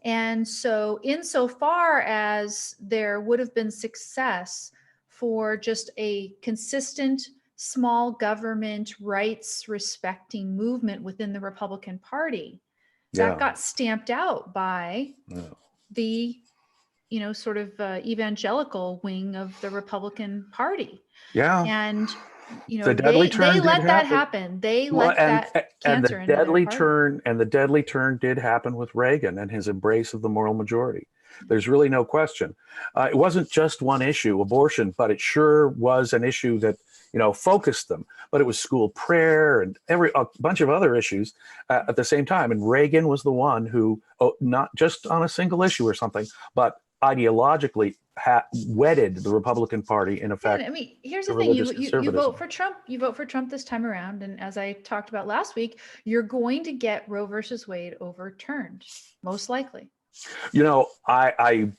And so insofar as there would have been success for just a consistent small government rights respecting movement within the Republican Party, that got stamped out by the sort of evangelical wing of the Republican Party. Yeah. And, the deadly turn they let that happen. They let that cancer into their party. And the deadly turn did happen with Reagan and his embrace of the moral majority. There's really no question. It wasn't just one issue, abortion, but it sure was an issue that, focused them. But it was school prayer and a bunch of other issues at the same time. And Reagan was the one who, not just on a single issue or something, but ideologically wedded the Republican Party, in effect. Yeah, I mean, here's to the thing: religious you vote conservatism. for Trump. You vote for Trump this time around, and as I talked about last week, you're going to get Roe versus Wade overturned, most likely. You know, I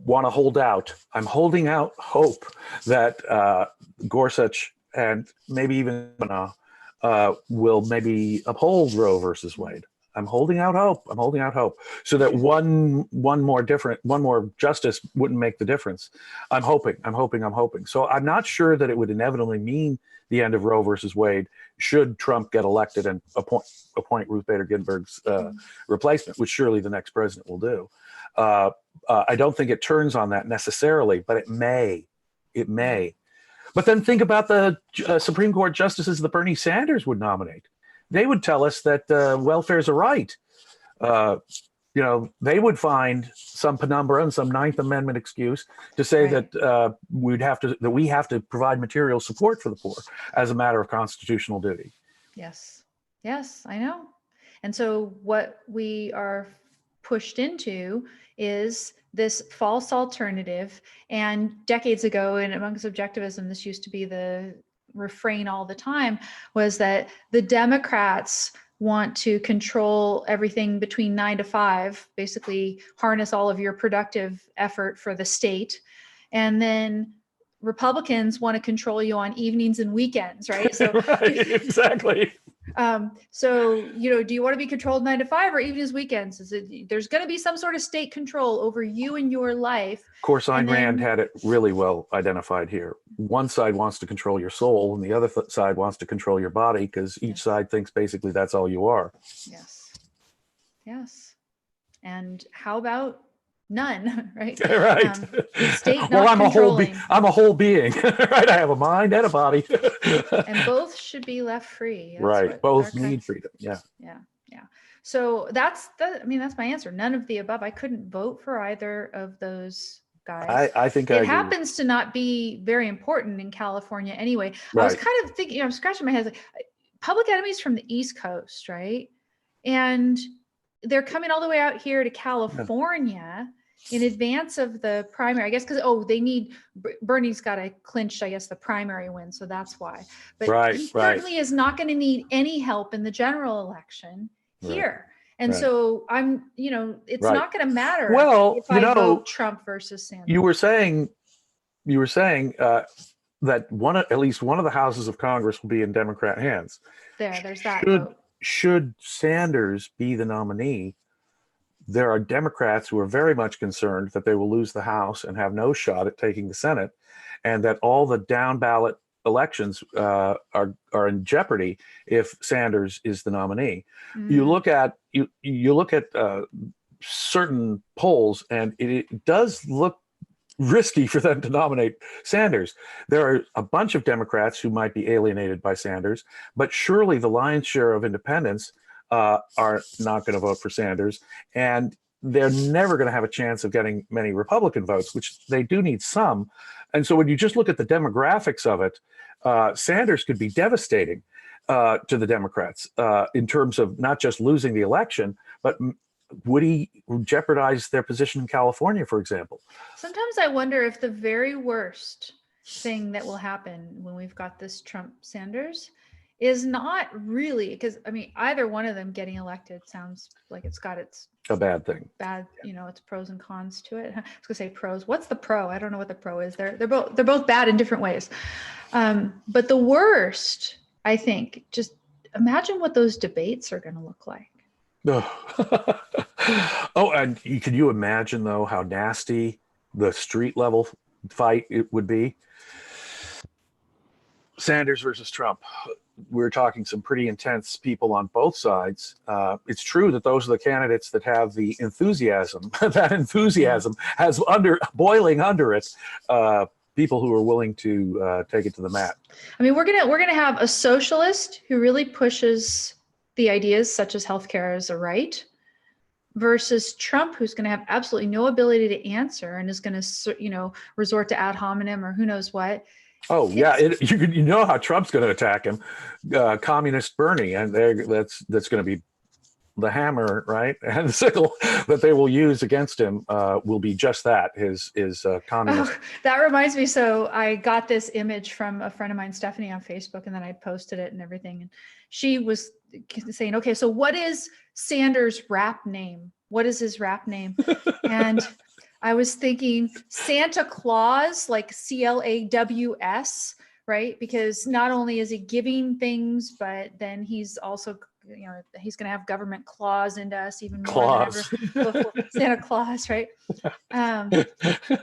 want to hold out. I'm holding out hope that Gorsuch and maybe even will maybe uphold Roe versus Wade. I'm holding out hope. I'm holding out hope so that one more justice wouldn't make the difference. I'm hoping. So I'm not sure that it would inevitably mean the end of Roe versus Wade should Trump get elected and appoint Ruth Bader Ginsburg's replacement, which surely the next president will do. I don't think it turns on that necessarily, but it may. It may. But then think about the Supreme Court justices that Bernie Sanders would nominate. They would tell us that welfare is a right. They would find some penumbra and some Ninth Amendment excuse to say that we have to provide material support for the poor as a matter of constitutional duty. Yes, I know. And so what we are pushed into is this false alternative. And decades ago, and amongst subjectivism, this used to be the refrain all the time, was that the Democrats want to control everything between 9 to 5, basically harness all of your productive effort for the state. And then Republicans want to control you on evenings and weekends, right? So right, exactly. So, do you want to be controlled 9 to 5 or evenings, weekends? There's going to be some sort of state control over you and your life. Of course, Ayn Rand had it really well identified here. One side wants to control your soul and the other side wants to control your body, because each side thinks basically that's all you are. Yes. And how about none, right? Right. State well, I'm a whole being, right? I have a mind and a body. And both should be left free. That's right. Both need freedom. Yeah. So that's my answer. None of the above. I couldn't vote for either of those guys. I think it happens to not be very important in California anyway. Right. I was kind of thinking, I'm scratching my head, like, Public Enemy's from the East Coast, right? And they're coming all the way out here to California in advance of the primary, I guess, because Bernie's got to clinch, I guess, the primary win, so that's why. But he certainly is not going to need any help in the general election here. And so it's not going to matter if I vote Trump versus Sanders. You were saying that at least one of the houses of Congress will be in Democrat hands. There's that vote. Should Sanders be the nominee, there are Democrats who are very much concerned that they will lose the House and have no shot at taking the Senate, and that all the down ballot elections are in jeopardy if Sanders is the nominee. Mm-hmm. You look at certain polls, and it does look risky for them to nominate Sanders. There are a bunch of Democrats who might be alienated by Sanders, but surely the lion's share of independents are not going to vote for Sanders, and they're never going to have a chance of getting many Republican votes, which they do need some. And so when you just look at the demographics of it, Sanders could be devastating to the Democrats in terms of not just losing the election, but would he jeopardize their position in California, for example? Sometimes I wonder if the very worst thing that will happen when we've got this Trump-Sanders is not really, because either one of them getting elected sounds like it's got a bad thing. It's pros and cons to it. I was gonna say pros. What's the pro? I don't know what the pro is. They're both bad in different ways. But the worst, I think, just imagine what those debates are going to look like. And can you imagine though how nasty the street level fight it would be? Sanders versus Trump. We're talking some pretty intense people on both sides. It's true that those are the candidates that have the enthusiasm. That enthusiasm has boiling under it people who are willing to take it to the mat. We're gonna have a socialist who really pushes the ideas such as healthcare as a right, versus Trump, who's going to have absolutely no ability to answer and is going to, resort to ad hominem or who knows what. Oh, you know how Trump's going to attack him, communist Bernie, and that's going to be the hammer, right, and the sickle that they will use against him will be just that, his communist. Oh, that reminds me. So I got this image from a friend of mine, Stephanie, on Facebook, and then I posted it and everything. And she was saying, okay, so what is Sanders' rap name? What is his rap name? And I was thinking Santa Claus, like CLAWS, right? Because not only is he giving things, but then he's also, he's going to have government claws into us even more than ever before. Santa Claus, right? And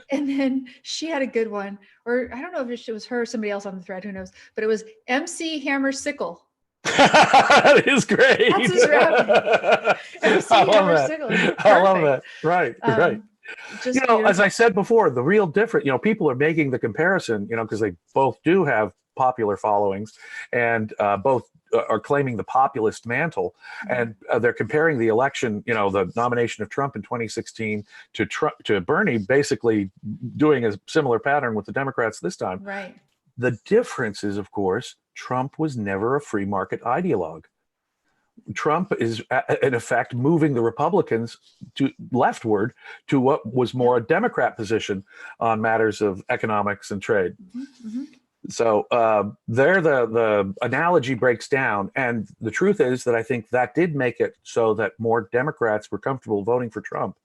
then she had a good one, or I don't know if it was her or somebody else on the thread, who knows, but it was MC Hammer Sickle. That is great. That's his rap. MC Hammer Sickle. I love that. Right, right. Just as I said before, the real difference, people are making the comparison, because they both do have popular followings, and both are claiming the populist mantle, and they're comparing the election, the nomination of Trump in 2016 to Bernie, basically doing a similar pattern with the Democrats this time. Right. The difference is, of course, Trump was never a free market ideologue. Trump is, in effect, moving the Republicans to leftward to what was more a Democrat position on matters of economics and trade. So there, the analogy breaks down. And the truth is that I think that did make it so that more Democrats were comfortable voting for Trump.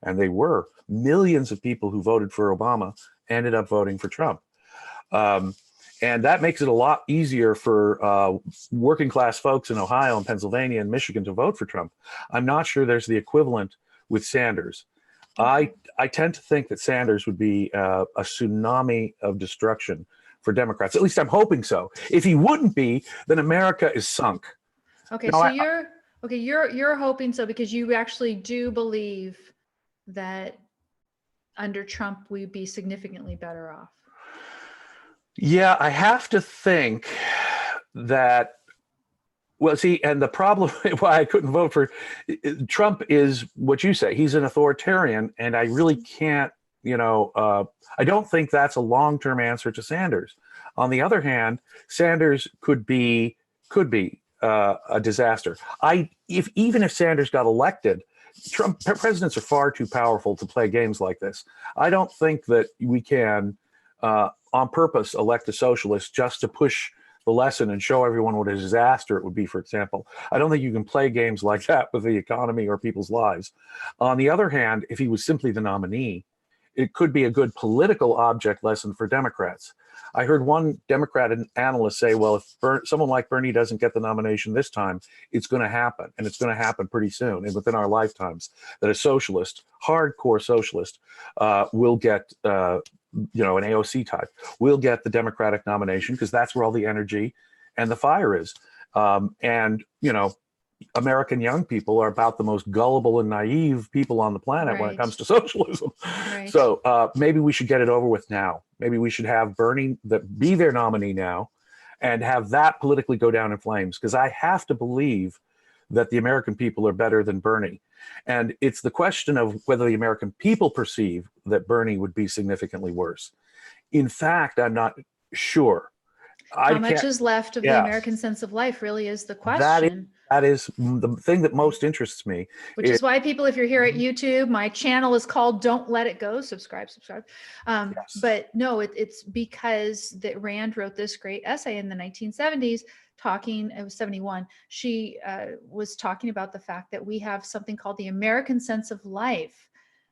And they were. Millions of people who voted for Obama ended up voting for Trump. And that makes it a lot easier for working class folks in Ohio and Pennsylvania and Michigan to vote for Trump. I'm not sure there's the equivalent with Sanders. I tend to think that Sanders would be a tsunami of destruction for Democrats. At least I'm hoping so. If he wouldn't be, then America is sunk. Okay, so you're hoping so because you actually do believe that under Trump we'd be significantly better off. Yeah, I have to think that, well, see, and the problem why I couldn't vote for Trump is what you say. He's an authoritarian, and I really can't, I don't think that's a long-term answer to Sanders. On the other hand, Sanders could be a disaster. Even if Sanders got elected, presidents are far too powerful to play games like this. I don't think that we can, on purpose, elect a socialist just to push the lesson and show everyone what a disaster it would be, for example. I don't think you can play games like that with the economy or people's lives. On the other hand, if he was simply the nominee, it could be a good political object lesson for Democrats. I heard one Democrat analyst say, well, if someone like Bernie doesn't get the nomination this time, it's going to happen, and it's going to happen pretty soon and within our lifetimes, that a socialist, hardcore socialist, will get an AOC type, will get the Democratic nomination because that's where all the energy and the fire is. American young people are about the most gullible and naive people on the planet when it comes to socialism. Right. So maybe we should get it over with now. Maybe we should have Bernie be their nominee now and have that politically go down in flames, because I have to believe that the American people are better than Bernie. And it's the question of whether the American people perceive that Bernie would be significantly worse. In fact, I'm not sure. How much is left of the American sense of life really is the question. That is the thing that most interests me. Which is why people, if you're here at YouTube, my channel is called Don't Let It Go. Subscribe. Yes. But no, it's because that Rand wrote this great essay in the 1970s it was 71. She was talking about the fact that we have something called the American sense of life,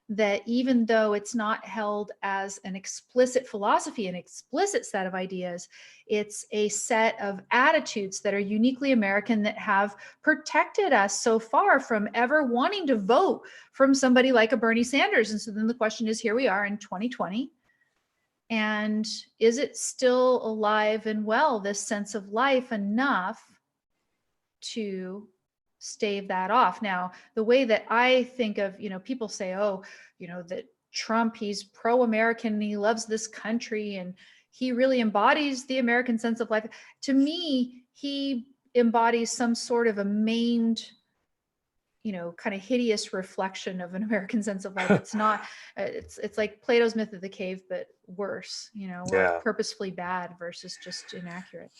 that even though it's not held as an explicit philosophy, an explicit set of ideas, it's a set of attitudes that are uniquely American that have protected us so far from ever wanting to vote from somebody like a Bernie Sanders. And so then the question is, here we are in 2020. And is it still alive and well, this sense of life, enough to stave that off? Now, the way that I think of, people say, that Trump, he's pro-American and he loves this country and he really embodies the American sense of life. To me, he embodies some sort of a maimed, kind of hideous reflection of an American sense of life. It's not, it's like Plato's myth of the cave, but worse, purposefully bad versus just inaccurate.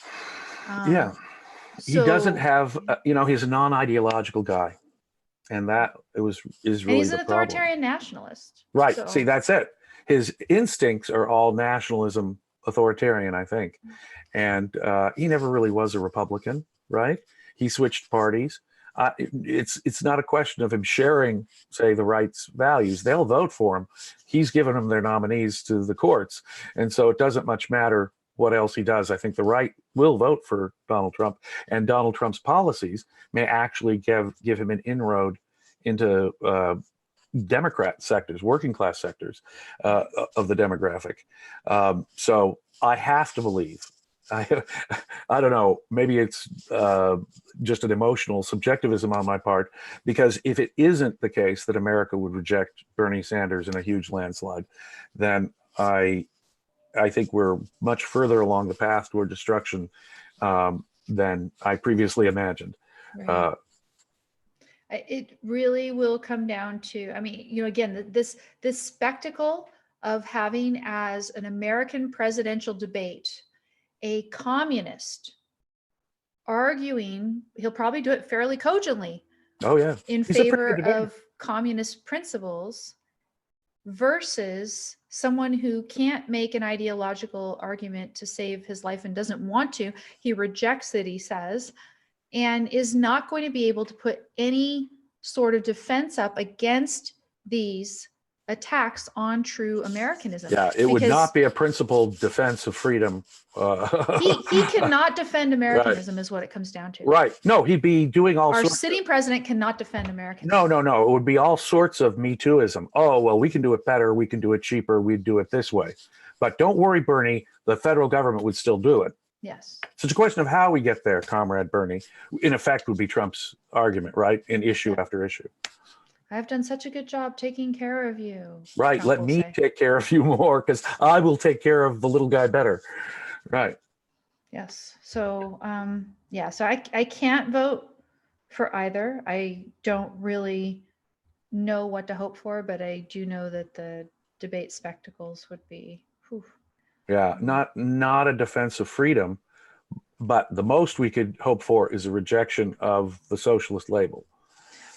He doesn't have, he's a non-ideological guy. And that is And really he's the an problem. authoritarian nationalist. Right. So, See, that's it. His instincts are all nationalism, authoritarian, I think. And he never really was a Republican, right? He switched parties. It's not a question of him sharing, say, the right's values. They'll vote for him. He's given them their nominees to the courts, and so it doesn't much matter what else he does. I think the right will vote for Donald Trump, and Donald Trump's policies may actually give him an inroad into Democrat sectors, working class sectors of the demographic. So I have to believe. I, I don't know. Maybe it's just an emotional subjectivism on my part, because if it isn't the case that America would reject Bernie Sanders in a huge landslide, then I think we're much further along the path toward destruction than I previously imagined. right. It really will come down to, I mean, again, this spectacle of having as an American presidential debate a communist arguing, he'll probably do it fairly cogently, Oh yeah, in he's a pretty good favor debater. of communist principles versus someone who can't make an ideological argument to save his life and doesn't want to. He rejects it, he says, and is not going to be able to put any sort of defense up against these attacks on true Americanism. Yeah, it would Because not be a principled defense of freedom. he cannot defend Right. Americanism, is what it comes down to. Right. No, he'd be doing all Our sorts. sitting president cannot defend Americanism. No. It would be all sorts of Me Tooism. Oh, well, we can do it better. We can do it cheaper. We'd do it this way. But don't worry, Bernie, the federal government would still do it. Yes. So it's a question of how we get there, Comrade Bernie. In effect, would be Trump's argument, right? In issue after issue. I've done such a good job taking care of you. Right. Trump Let will me say. take care of you more, because I will take care of the little guy better. Right. Yes. So, yeah, so I can't vote for either. I don't really know what to hope for, but I do know that the debate spectacles would be, whew. Yeah. Not a defense of freedom, but the most we could hope for is a rejection of the socialist label.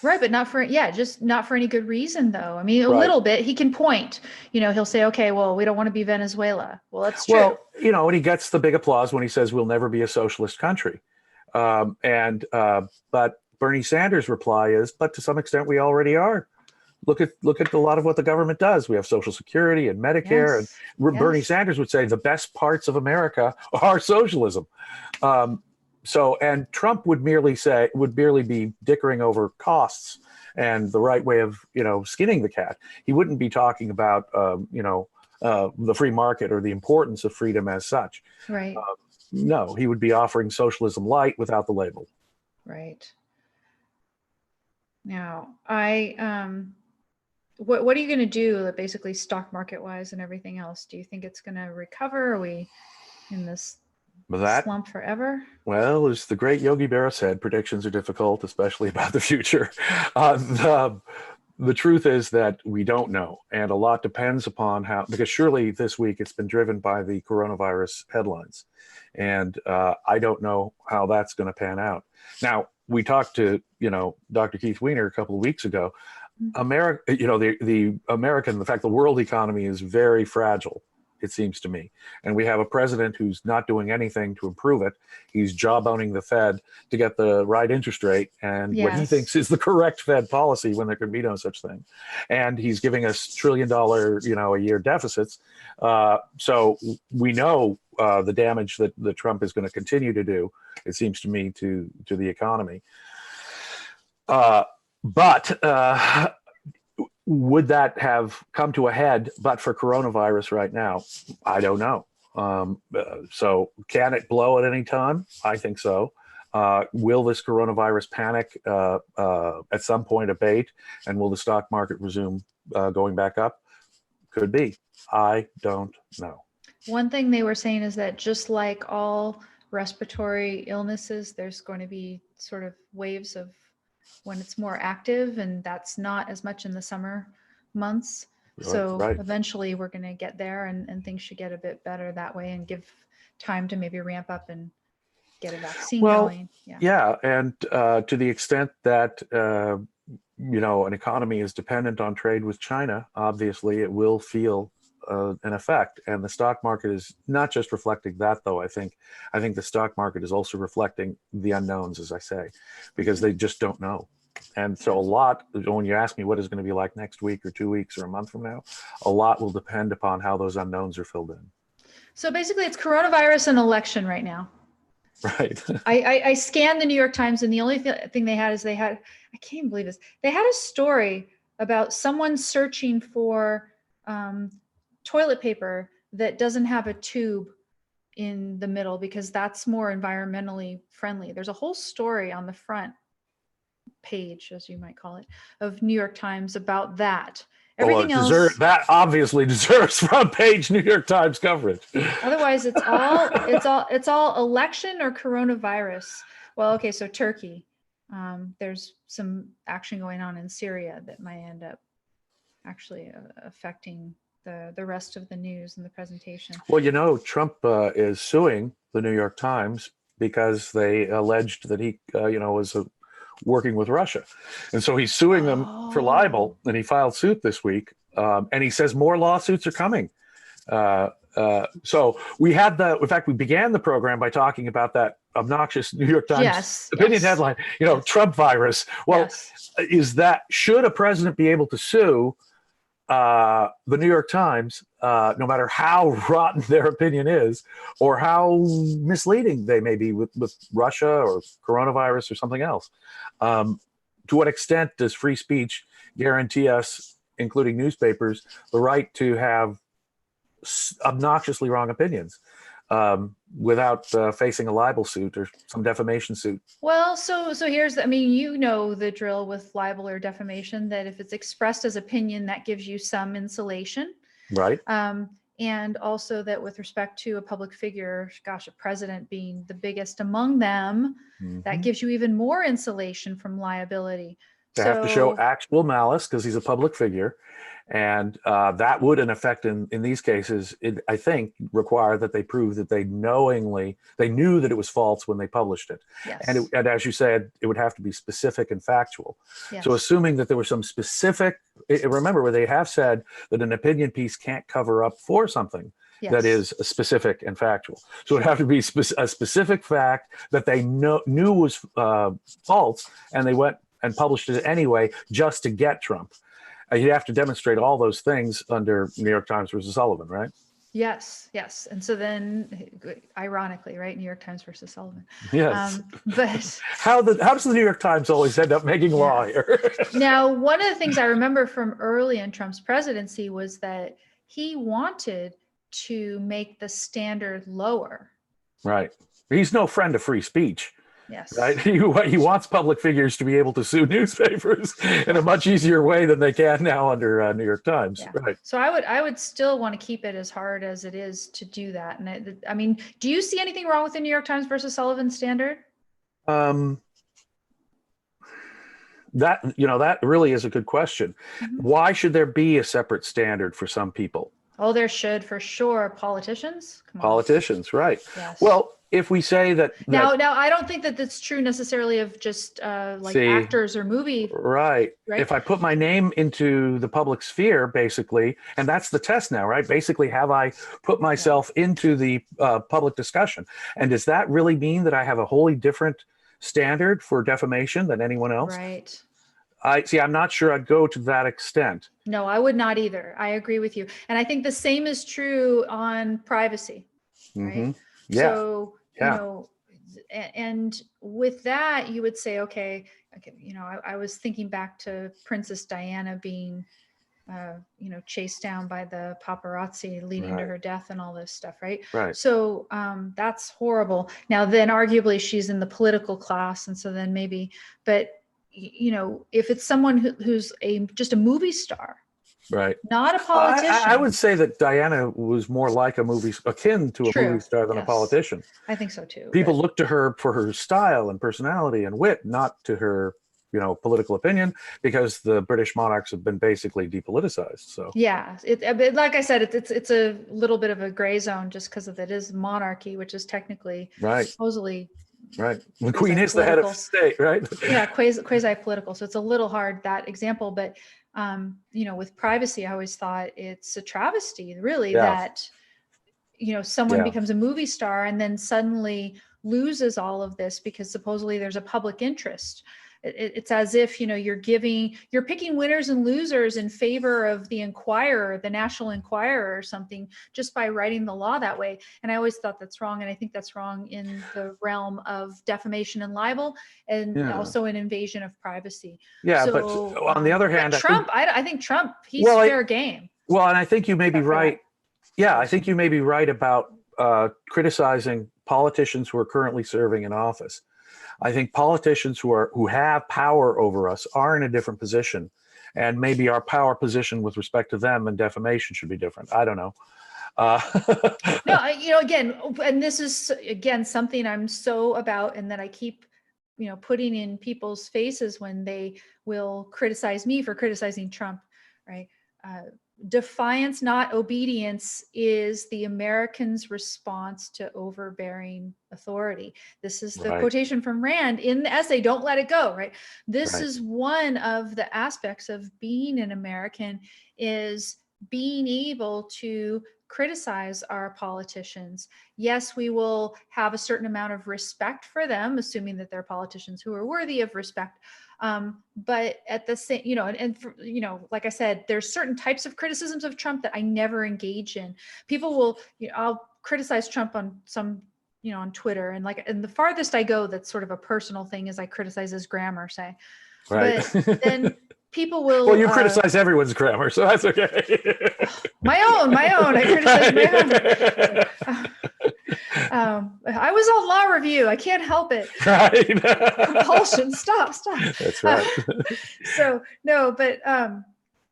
Right, but not for, just not for any good reason, though. I mean, a Right. little bit. He can point, he'll say, okay, well, we don't want to be Venezuela. Well, that's true. Well, and he gets the big applause when he says we'll never be a socialist country. But Bernie Sanders' reply is, but to some extent we already are. Look at a lot of what the government does. We have Social Security and Medicare, Yes. and Bernie Sanders would say the best parts of America are socialism. And Trump would merely be dickering over costs and the right way of skinning the cat. He wouldn't be talking about the free market or the importance of freedom as such. Right. No, he would be offering socialism light without the label. Right. Now, what are you going to do, basically stock market wise and everything else? Do you think it's going to recover? Are we in this slump forever? Well, as the great Yogi Berra said, predictions are difficult, especially about the future. The truth is that we don't know, and a lot depends upon because surely this week it's been driven by the coronavirus headlines, and I don't know how that's going to pan out. Now, we talked to Dr. Keith Weiner a couple of weeks ago. America, the American, in fact, the world economy is very fragile, it seems to me. And we have a president who's not doing anything to improve it. He's jawboning the Fed to get the right interest rate and what he thinks is the correct Fed policy when there could be no such thing. And he's giving us $1 trillion, a year deficits. So we know the damage that Trump is going to continue to do, it seems to me, to the economy. But would that have come to a head but for coronavirus right now? I don't know. So can it blow at any time? I think so. Will this coronavirus panic at some point abate, and will the stock market resume going back up? Could be. I don't know. One thing they were saying is that just like all respiratory illnesses, there's going to be sort of waves of when it's more active, and that's not as much in the summer months. So eventually we're going to get there, and things should get a bit better that way and give time to maybe ramp up and get a vaccine going. Yeah. And to the extent that an economy is dependent on trade with China, obviously it will feel an effect. And the stock market is not just reflecting that, though. I think the stock market is also reflecting the unknowns, as I say, because they just don't know. And so a lot, when you ask me what is going to be like next week or 2 weeks or a month from now, a lot will depend upon how those unknowns are filled in. So basically it's coronavirus and election right now. Right. I scanned the New York Times, and the only thing they had is I can't believe this. They had a story about someone searching for toilet paper that doesn't have a tube in the middle because that's more environmentally friendly. There's a whole story on the front page, as you might call it, of New York Times about that. Everything else that obviously deserves front page New York Times coverage. Otherwise, it's all election or coronavirus. Well, okay, so Turkey. There's some action going on in Syria that might end up actually affecting the rest of the news and the presentation. Well, Trump is suing the New York Times because they alleged that he, was working with Russia. And so he's suing them for libel, and he filed suit this week. And he says more lawsuits are coming. So we had in fact, we began the program by talking about that obnoxious New York Times opinion headline, Trump virus. Well, should a president be able to sue the New York Times, no matter how rotten their opinion is, or how misleading they may be with Russia or coronavirus or something else? To what extent does free speech guarantee us, including newspapers, the right to have obnoxiously wrong opinions without facing a libel suit or some defamation suit? Well, so here's the drill with libel or defamation, that if it's expressed as opinion, that gives you some insulation. Right. And also that with respect to a public figure, a president being the biggest among them, that gives you even more insulation from liability. Have to show actual malice because he's a public figure. And that would, in effect, in these cases, I think, require that they prove that they knew that it was false when they published it. Yes. And as you said, it would have to be specific and factual. Yes. So assuming that there was some specific, remember where they have said that an opinion piece can't cover up for something that is specific and factual. So it would have to be a specific fact that they knew was false, and they went and published it anyway just to get Trump. You'd have to demonstrate all those things under New York Times versus Sullivan, right? Yes. And so then, ironically, right, New York Times versus Sullivan. Yes. But how does the New York Times always end up making law here? Now, one of the things I remember from early in Trump's presidency was that he wanted to make the standard lower. Right. He's no friend of free speech. Yes. Right. He wants public figures to be able to sue newspapers in a much easier way than they can now under New York Times. Yeah. Right. So I would still want to keep it as hard as it is to do that. And do you see anything wrong with the New York Times versus Sullivan standard? That really is a good question. Why should there be a separate standard for some people? Oh, there should, for sure. Politicians? Come on. Politicians, right. Yes. Well, if we say that now I don't think that that's true necessarily of just actors or movie. Right. If I put my name into the public sphere, basically, and that's the test now, right? Basically, have I put myself into the public discussion? And does that really mean that I have a wholly different standard for defamation than anyone else? Right. I'm not sure I'd go to that extent. No, I would not either. I agree with you. And I think the same is true on privacy, right? Yeah. So, and with that, you would say, okay, I was thinking back to Princess Diana being, chased down by the paparazzi leading to her death and all this stuff, right? Right. So that's horrible. Now, then arguably she's in the political class. And so then maybe, but if it's someone who's just a movie star, right, not a politician. I would say that Diana was more like akin to a movie star than a politician. I think so too. People look to her for her style and personality and wit, not to her, political opinion, because the British monarchs have been basically depoliticized. So yeah, like I said, it's a little bit of a gray zone just because it is monarchy, which is technically supposedly Right. The queen is the head of state, right? Yeah, quasi-political. So it's a little hard, that example, but with privacy, I always thought it's a travesty, really, that someone becomes a movie star and then suddenly loses all of this because supposedly there's a public interest. It's as if you're picking winners and losers in favor of the Enquirer, the National Enquirer or something, just by writing the law that way. And I always thought that's wrong, and I think that's wrong in the realm of defamation and libel, and also an invasion of privacy. Yeah, but on the other hand, Trump, I think Trump, he's fair game. Well, and I think you may be right. Yeah, I think you may be right about criticizing politicians who are currently serving in office. I think politicians who have power over us are in a different position, and maybe our power position with respect to them and defamation should be different. I don't know. No, again, and this is again something I'm so about, and that I keep putting in people's faces when they will criticize me for criticizing Trump, right? Defiance, not obedience, is the Americans' response to overbearing authority. This is the quotation from Rand in the essay, Don't Let It Go, right? This is one of the aspects of being an American, is being able to criticize our politicians. Yes, we will have a certain amount of respect for them, assuming that they're politicians who are worthy of respect. But at the same, like I said, there's certain types of criticisms of Trump that I never engage in. People will, I'll criticize Trump on some, on Twitter, and the farthest I go, that's sort of a personal thing, is I criticize his grammar, say. Right. But then people will. Well, you criticize everyone's grammar, so that's okay. My own. I criticize my own. I was on law review. I can't help it. Right. Compulsion. Stop. That's right. So no, but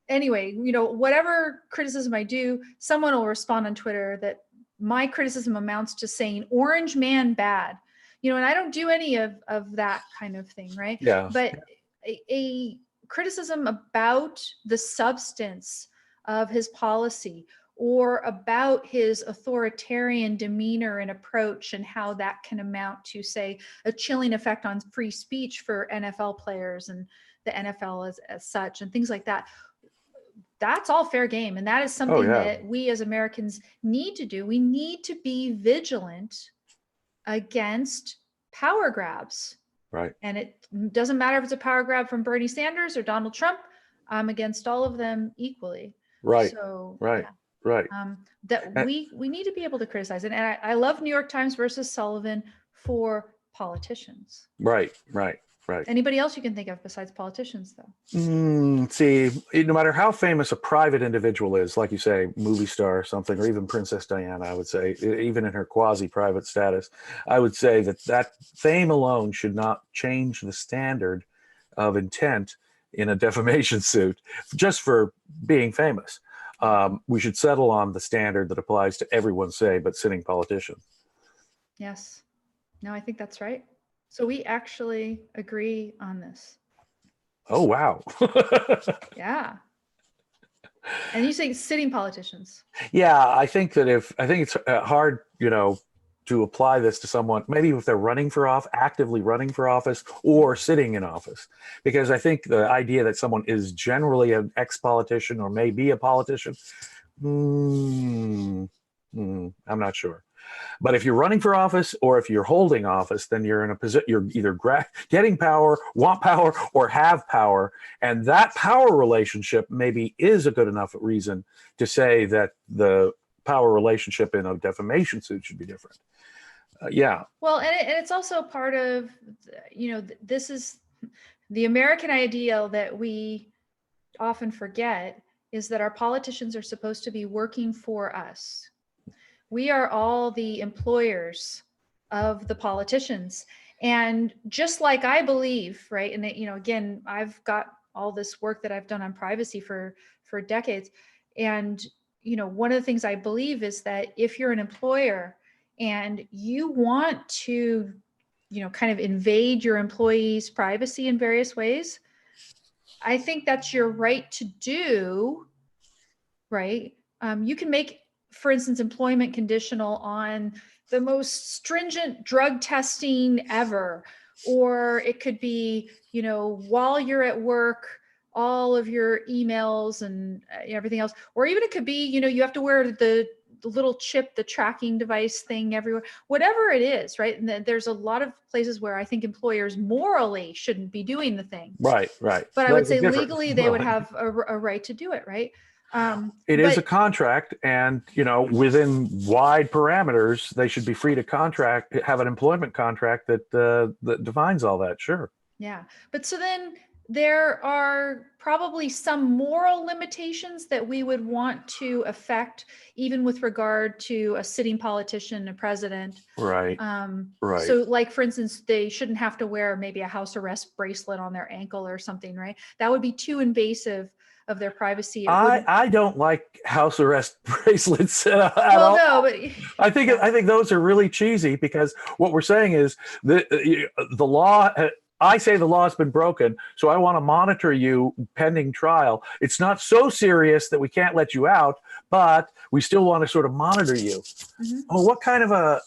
anyway, whatever criticism I do, someone will respond on Twitter that my criticism amounts to saying orange man bad, and I don't do any of that kind of thing, right? Yeah. But a criticism about the substance of his policy, or about his authoritarian demeanor and approach, and how that can amount to, say, a chilling effect on free speech for NFL players and the NFL as such, and things like that. That's all fair game. And that is something that we as Americans need to do. We need to be vigilant against power grabs. Right. And it doesn't matter if it's a power grab from Bernie Sanders or Donald Trump. I'm against all of them equally. Right. So, right. Right. We need to be able to criticize it. And I love New York Times versus Sullivan for politicians. Right. Anybody else you can think of besides politicians, though? See, no matter how famous a private individual is, like you say, movie star or something, or even Princess Diana, I would say, even in her quasi-private status, I would say that fame alone should not change the standard of intent in a defamation suit just for being famous. We should settle on the standard that applies to everyone, say, but sitting politicians. Yes. No, I think that's right. So we actually agree on this. Oh, wow. Yeah. And you say sitting politicians. Yeah, I think it's hard, to apply this to someone, maybe if they're actively running for office or sitting in office, because I think the idea that someone is generally an ex-politician or may be a politician, I'm not sure. But if you're running for office or if you're holding office, then you're in a position, you're either getting power, want power, or have power. And that power relationship maybe is a good enough reason to say that the power relationship in a defamation suit should be different. Yeah. Well, and it's also part of, this is the American ideal that we often forget, is that our politicians are supposed to be working for us. We are all the employers of the politicians. And just like I believe, right, and again, I've got all this work that I've done on privacy for decades. And, one of the things I believe is that if you're an employer and you want to, kind of invade your employees' privacy in various ways, I think that's your right to do, right? You can make, for instance, employment conditional on the most stringent drug testing ever. Or it could be, while you're at work, all of your emails and everything else. Or even it could be, you have to wear the little chip, the tracking device thing everywhere, whatever it is, right? And there's a lot of places where I think employers morally shouldn't be doing the thing. Right. But I would say legally they would have a right to do it, right? It is a contract, and within wide parameters, they should be free to have an employment contract that defines all that. Sure. Yeah, but so then there are probably some moral limitations that we would want to affect, even with regard to a sitting politician, a president. Right. Right. So, like, for instance, they shouldn't have to wear maybe a house arrest bracelet on their ankle or something, right? That would be too invasive of their privacy. I don't like house arrest bracelets at all. No, but I think those are really cheesy, because what we're saying is the law. I say the law has been broken, so I want to monitor you pending trial. It's not so serious that we can't let you out, but we still want to sort of monitor you. Mm-hmm. Well, what kind of a,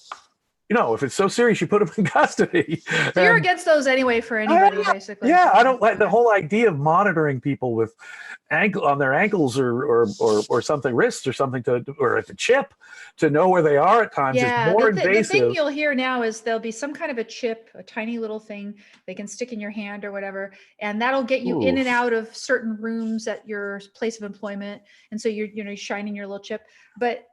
if it's so serious, you put them in custody. So you're against those anyway for anybody, basically. Yeah, I don't like the whole idea of monitoring people with on their ankles or something, wrists or something, or at the chip to know where they are at times. Yeah, is more invasive. The thing you'll hear now is there'll be some kind of a chip, a tiny little thing they can stick in your hand or whatever, and that'll get you in and out of certain rooms at your place of employment. And so you're shining your little chip. But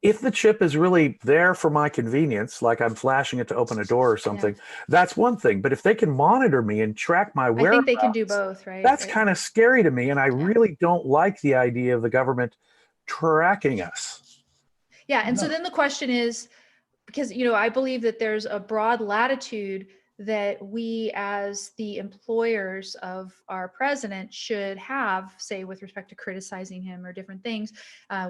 if the chip is really there for my convenience, like I'm flashing it to open a door or something, that's one thing. But if they can monitor me and track my whereabouts, I think they can do both, right? That's kind of scary to me, and I really don't like the idea of the government tracking us. Yeah, and so then the question is, because I believe that there's a broad latitude that we as the employers of our president should have, say, with respect to criticizing him or different things,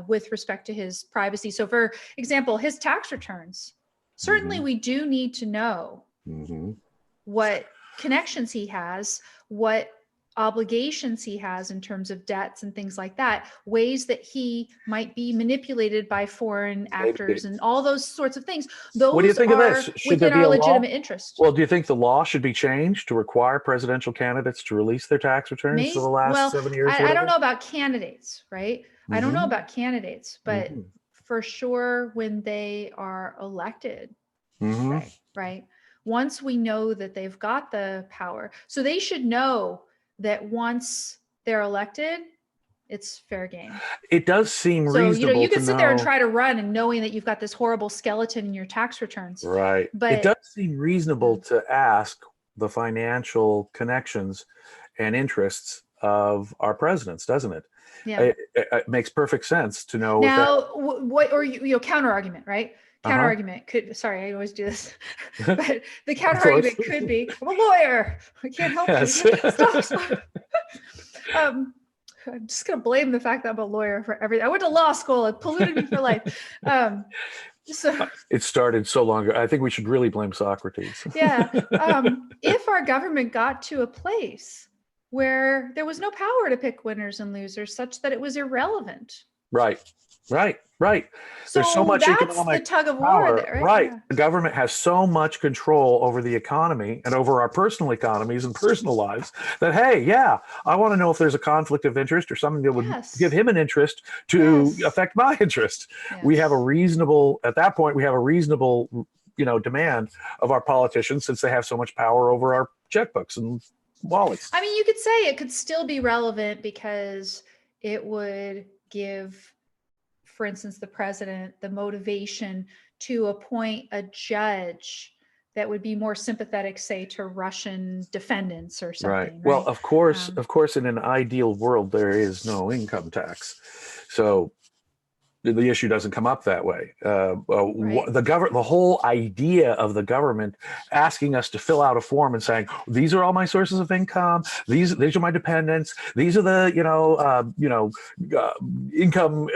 with respect to his privacy. So for example, his tax returns, certainly we do need to know what connections he has, what obligations he has in terms of debts and things like that, ways that he might be manipulated by foreign actors and all those sorts of things. Those what do you think of this? Should within our legitimate interest. Well, do you think the law should be changed to require presidential candidates to release their tax returns for the last 7 years? I don't know about candidates, right? I don't know about candidates, but for sure when they are elected, right? Once we know that they've got the power, so they should know that once they're elected, it's fair game. It does seem reasonable. So, you can sit there and try to run and knowing that you've got this horrible skeleton in your tax returns. Right. But it does seem reasonable to ask the financial connections and interests of our presidents, doesn't it? Yeah. It makes perfect sense to know. Now, counter argument, right? Counter argument could, sorry, I always do this, but the counter argument could be, I'm a lawyer, I can't help you. Stop. I'm just going to blame the fact that I'm a lawyer for everything. I went to law school, it polluted me for life. So it started so long ago. I think we should really blame Socrates. Yeah. If our government got to a place where there was no power to pick winners and losers such that it was irrelevant. Right. So there's so much that's economic the tug of power, war there, right? Yeah. The government has so much control over the economy and over our personal economies and personal lives that, hey, I want to know if there's a conflict of interest or something that would give him an interest to affect my interest. Yes. We have a reasonable demand of our politicians, since they have so much power over our checkbooks and wallets. I mean, you could say it could still be relevant because it would give, for instance, the president the motivation to appoint a judge that would be more sympathetic, say, to Russian defendants or something. Right. Well, of course, in an ideal world, there is no income tax. So the issue doesn't come up that way. The whole idea of the government asking us to fill out a form and saying, these are all my sources of income, these are my dependents, these are the income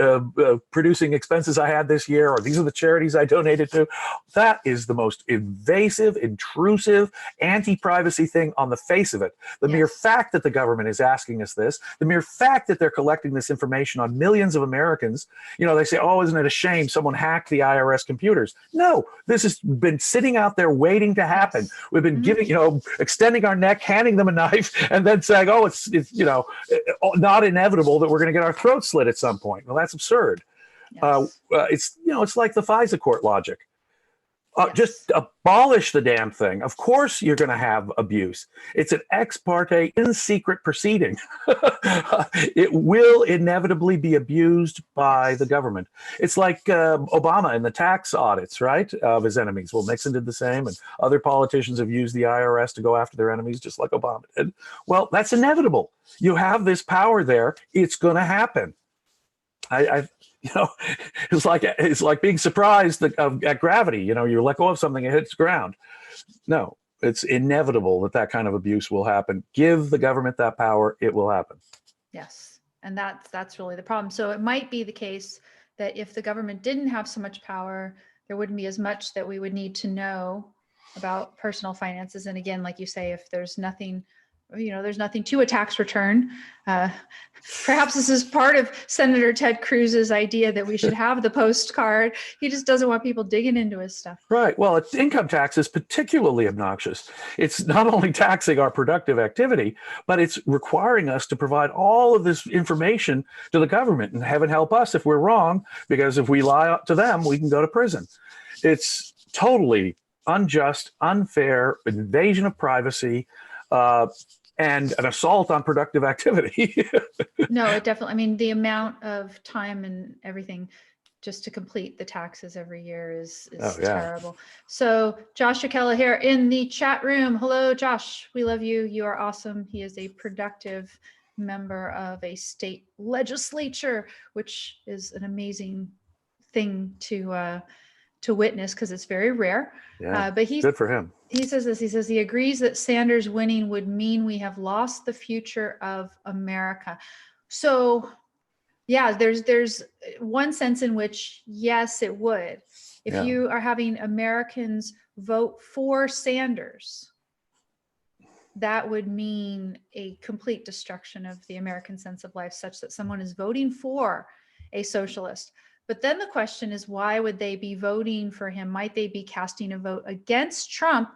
producing expenses I had this year, or these are the charities I donated to. That is the most invasive, intrusive, anti-privacy thing on the face of it. The mere fact that the government is asking us this, the mere fact that they're collecting this information on millions of Americans, they say, oh, isn't it a shame someone hacked the IRS computers? No, this has been sitting out there waiting to happen. We've been giving, extending our neck, handing them a knife, and then saying, oh, it's not inevitable that we're going to get our throat slit at some point. Well, that's absurd. Yes. It's like the FISA court logic. Yes. Just abolish the damn thing. Of course you're going to have abuse. It's an ex parte, in secret proceeding. It will inevitably be abused by the government. It's like Obama and the tax audits, right, of his enemies. Well, Nixon did the same, and other politicians have used the IRS to go after their enemies, just like Obama did. Well, that's inevitable. You have this power there. It's going to happen. It's like being surprised at gravity. You let go of something, it hits the ground. No, it's inevitable that kind of abuse will happen. Give the government that power, it will happen. Yes, and that's really the problem. So it might be the case that if the government didn't have so much power, there wouldn't be as much that we would need to know about personal finances. And again, like you say, if there's nothing to a tax return. Perhaps this is part of Senator Ted Cruz's idea that we should have the postcard. He just doesn't want people digging into his stuff. Right. Well, income tax is particularly obnoxious. It's not only taxing our productive activity, but it's requiring us to provide all of this information to the government, and heaven help us if we're wrong, because if we lie to them, we can go to prison. It's totally unjust, unfair, invasion of privacy, and an assault on productive activity. No, it definitely, the amount of time and everything just to complete the taxes every year is terrible. So Josh Akella here in the chat room. Hello, Josh. We love you. You are awesome. He is a productive member of a state legislature, which is an amazing thing to witness, because it's very rare. Yeah, but he's good for him. He says this. He says he agrees that Sanders winning would mean we have lost the future of America. So, yeah, there's one sense in which, yes, it would. If you are having Americans vote for Sanders, that would mean a complete destruction of the American sense of life, such that someone is voting for a socialist. But then the question is, why would they be voting for him? Might they be casting a vote against Trump?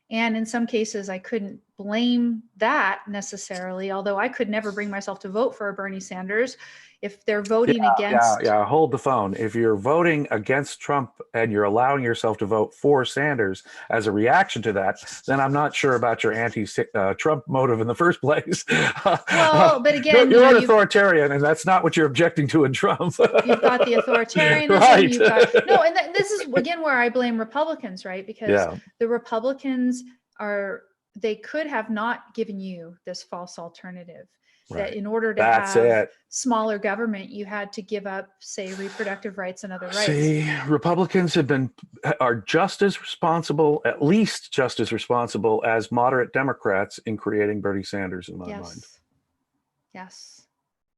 And in some cases, I couldn't blame that necessarily, although I could never bring myself to vote for a Bernie Sanders. If they're voting against... Yeah, hold the phone. If you're voting against Trump and you're allowing yourself to vote for Sanders as a reaction to that, then I'm not sure about your anti-Trump motive in the first place. Well, but again... You're an authoritarian, and that's not what you're objecting to in Trump. You've got the authoritarianism. Right. You've got... No, and this is, again, where I blame Republicans, right? Because the Republicans they could have not given you this false alternative. That in order to have smaller government, you had to give up, say, reproductive rights and other rights. See, Republicans are just as responsible, at least just as responsible as moderate Democrats in creating Bernie Sanders, in my mind. Yes,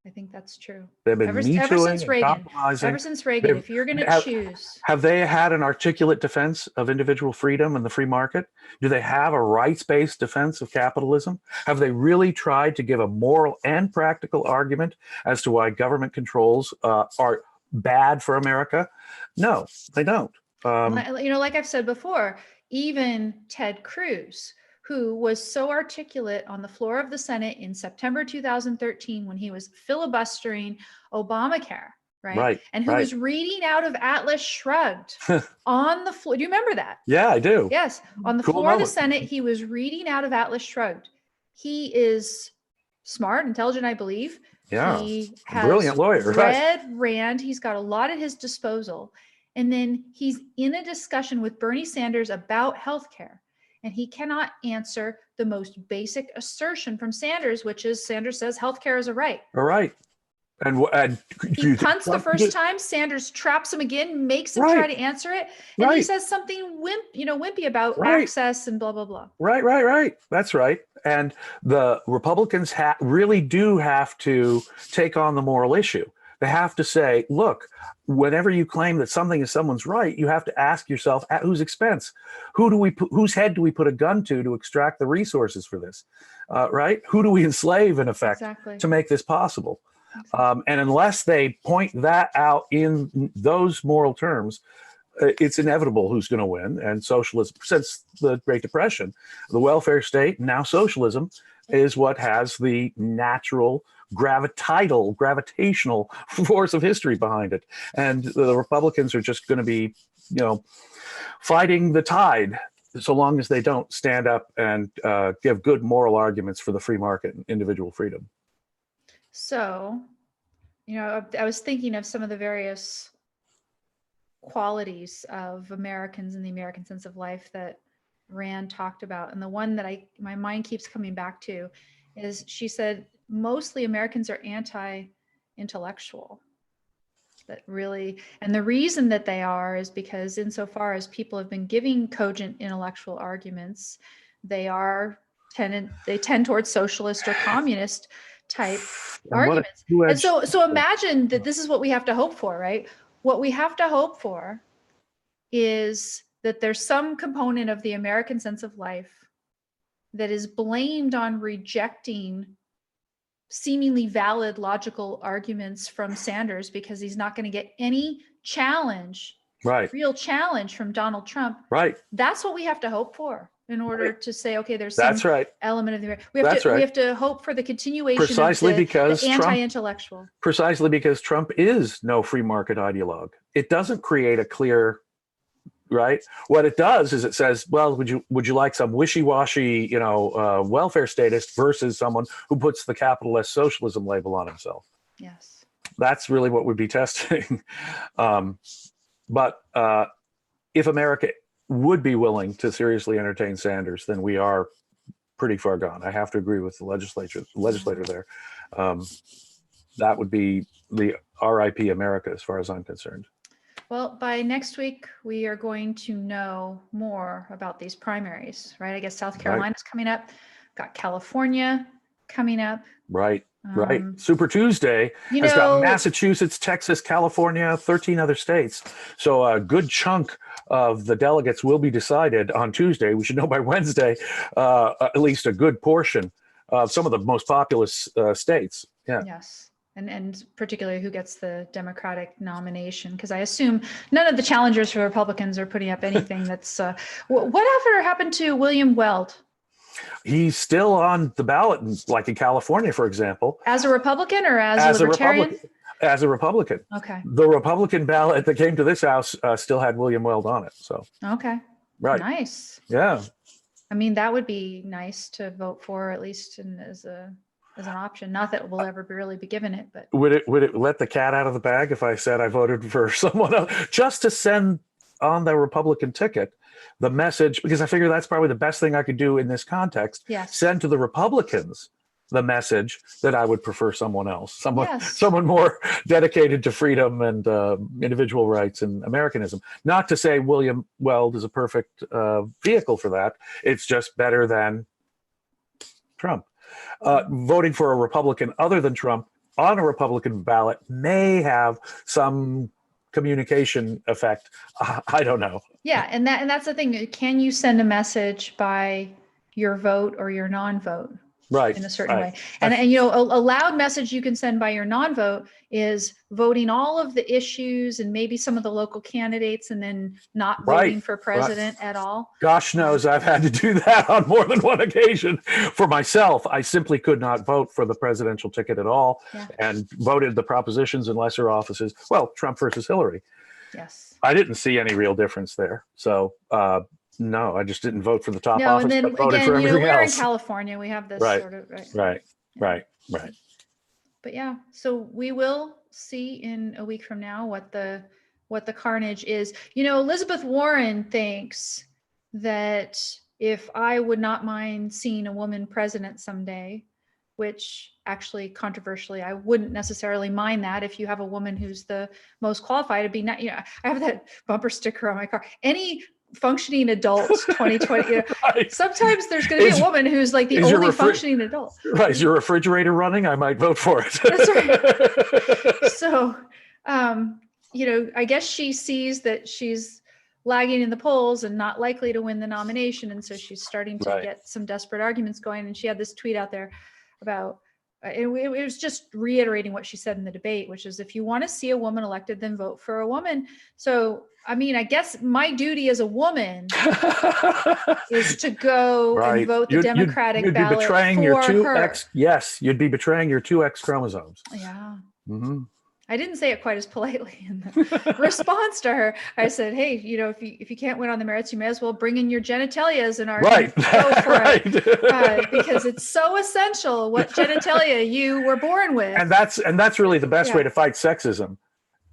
I think that's true. They've been ever since Reagan. Ever since Reagan, if you're going to choose. Have they had an articulate defense of individual freedom and the free market? Do they have a rights-based defense of capitalism? Have they really tried to give a moral and practical argument as to why government controls are bad for America? No, they don't. Like I've said before, even Ted Cruz, who was so articulate on the floor of the Senate in September 2013 when he was filibustering Obamacare, right? And who was reading out of Atlas Shrugged on the floor. Do you remember that? Yeah, I do. Yes. On the floor of the Senate, he was reading out of Atlas Shrugged. He is smart, intelligent, I believe. Yeah, he has brilliant lawyer. Read Rand. He's got a lot at his disposal. And then he's in a discussion with Bernie Sanders about healthcare. And he cannot answer the most basic assertion from Sanders, which is Sanders says healthcare is a right. All right. And he punts the first time. Sanders traps him again, makes him try to answer it, and he says something wimpy about access and blah blah blah. Right. That's right. And the Republicans really do have to take on the moral issue. They have to say, look, whenever you claim that something is someone's right, you have to ask yourself, at whose expense? Whose head do we put a gun to extract the resources for this? Right? Who do we enslave, in effect, to make this possible? And unless they point that out in those moral terms, it's inevitable who's going to win. And socialism, since the Great Depression, the welfare state, now socialism, is what has the natural gravitational force of history behind it. And the Republicans are just going to be, fighting the tide so long as they don't stand up and give good moral arguments for the free market and individual freedom. So, I was thinking of some of the various qualities of Americans and the American sense of life that Rand talked about. And the one that my mind keeps coming back to is, she said, mostly Americans are anti-intellectual. That really, and the reason that they are is because insofar as people have been giving cogent intellectual arguments, they tend towards socialist or communist type arguments. And so imagine that this is what we have to hope for, right? What we have to hope for is that there's some component of the American sense of life that is blamed on rejecting seemingly valid logical arguments from Sanders because he's not going to get any challenge, real challenge from Donald Trump. Right. That's what we have to hope for in order to say, okay, there's some element of the we have to hope for the continuation precisely of the anti-intellectual. Precisely because Trump is no free market ideologue. It doesn't create a clear, right? What it does is it says, well, would you like some wishy-washy, welfare statist versus someone who puts the capitalist socialism label on himself? Yes. That's really what we'd be testing. But if America would be willing to seriously entertain Sanders, then we are pretty far gone. I have to agree with the legislator there. That would be the RIP America as far as I'm concerned. Well, by next week, we are going to know more about these primaries, right? I guess South Carolina's coming up, got California coming up. Right. Super Tuesday has got Massachusetts, Texas, California, 13 other states. So a good chunk of the delegates will be decided on Tuesday. We should know by Wednesday, at least a good portion of some of the most populous states. Yeah. Yes. And particularly who gets the Democratic nomination, because I assume none of the challengers for Republicans are putting up anything that's whatever happened to William Weld? He's still on the ballot, like in California, for example. As a Republican or as a Libertarian? As a Republican. Okay. The Republican ballot that came to this house still had William Weld on it. So. Okay. Right. Nice. Yeah. I mean, that would be nice to vote for, at least as an option. Not that we'll ever really be given it, but would it let the cat out of the bag if I said I voted for someone else just to send on the Republican ticket the message, because I figure that's probably the best thing I could do in this context. Yes. Send to the Republicans the message that I would prefer someone else, someone more dedicated to freedom and individual rights and Americanism. Not to say William Weld is a perfect vehicle for that. It's just better than Trump. Voting for a Republican other than Trump on a Republican ballot may have some communication effect. I don't know. Yeah, and that's the thing. Can you send a message by your vote or your non-vote? Right. In a certain way. And a loud message you can send by your non-vote is voting all of the issues and maybe some of the local candidates and then not voting for president at all. Gosh knows I've had to do that on more than one occasion. For myself, I simply could not vote for the presidential ticket at all and voted the propositions in lesser offices. Well, Trump versus Hillary. Yes. I didn't see any real difference there. So, no, I just didn't vote for the top office. And then but voted again, for everything we're else. in California. We have this sort of Right. But yeah, so we will see in a week from now what the carnage is. Elizabeth Warren thinks that if I would not mind seeing a woman president someday, which actually controversially, I wouldn't necessarily mind that if you have a woman who's the most qualified to be not, I have that bumper sticker on my car. Any functioning adult 2020. Right. Sometimes there's going to be a woman who's like the only functioning adult. Right. Is your refrigerator running? I might vote for it. That's right. So, I guess she sees that she's lagging in the polls and not likely to win the nomination. And so she's starting to get some desperate arguments going. And she had this tweet out there about it was just reiterating what she said in the debate, which is, if you want to see a woman elected, then vote for a woman. So, I mean, I guess my duty as a woman is to go and vote the Democratic you'd ballot be betraying for your two her. X. Yes, you'd be betraying your two X chromosomes. Yeah. Mm-hmm. I didn't say it quite as politely in the response to her. I said, hey, you know, if you can't win on the merits, you may as well bring in your genitalias and go for it, because it's so essential what genitalia you were born with. And that's really the best way to fight sexism,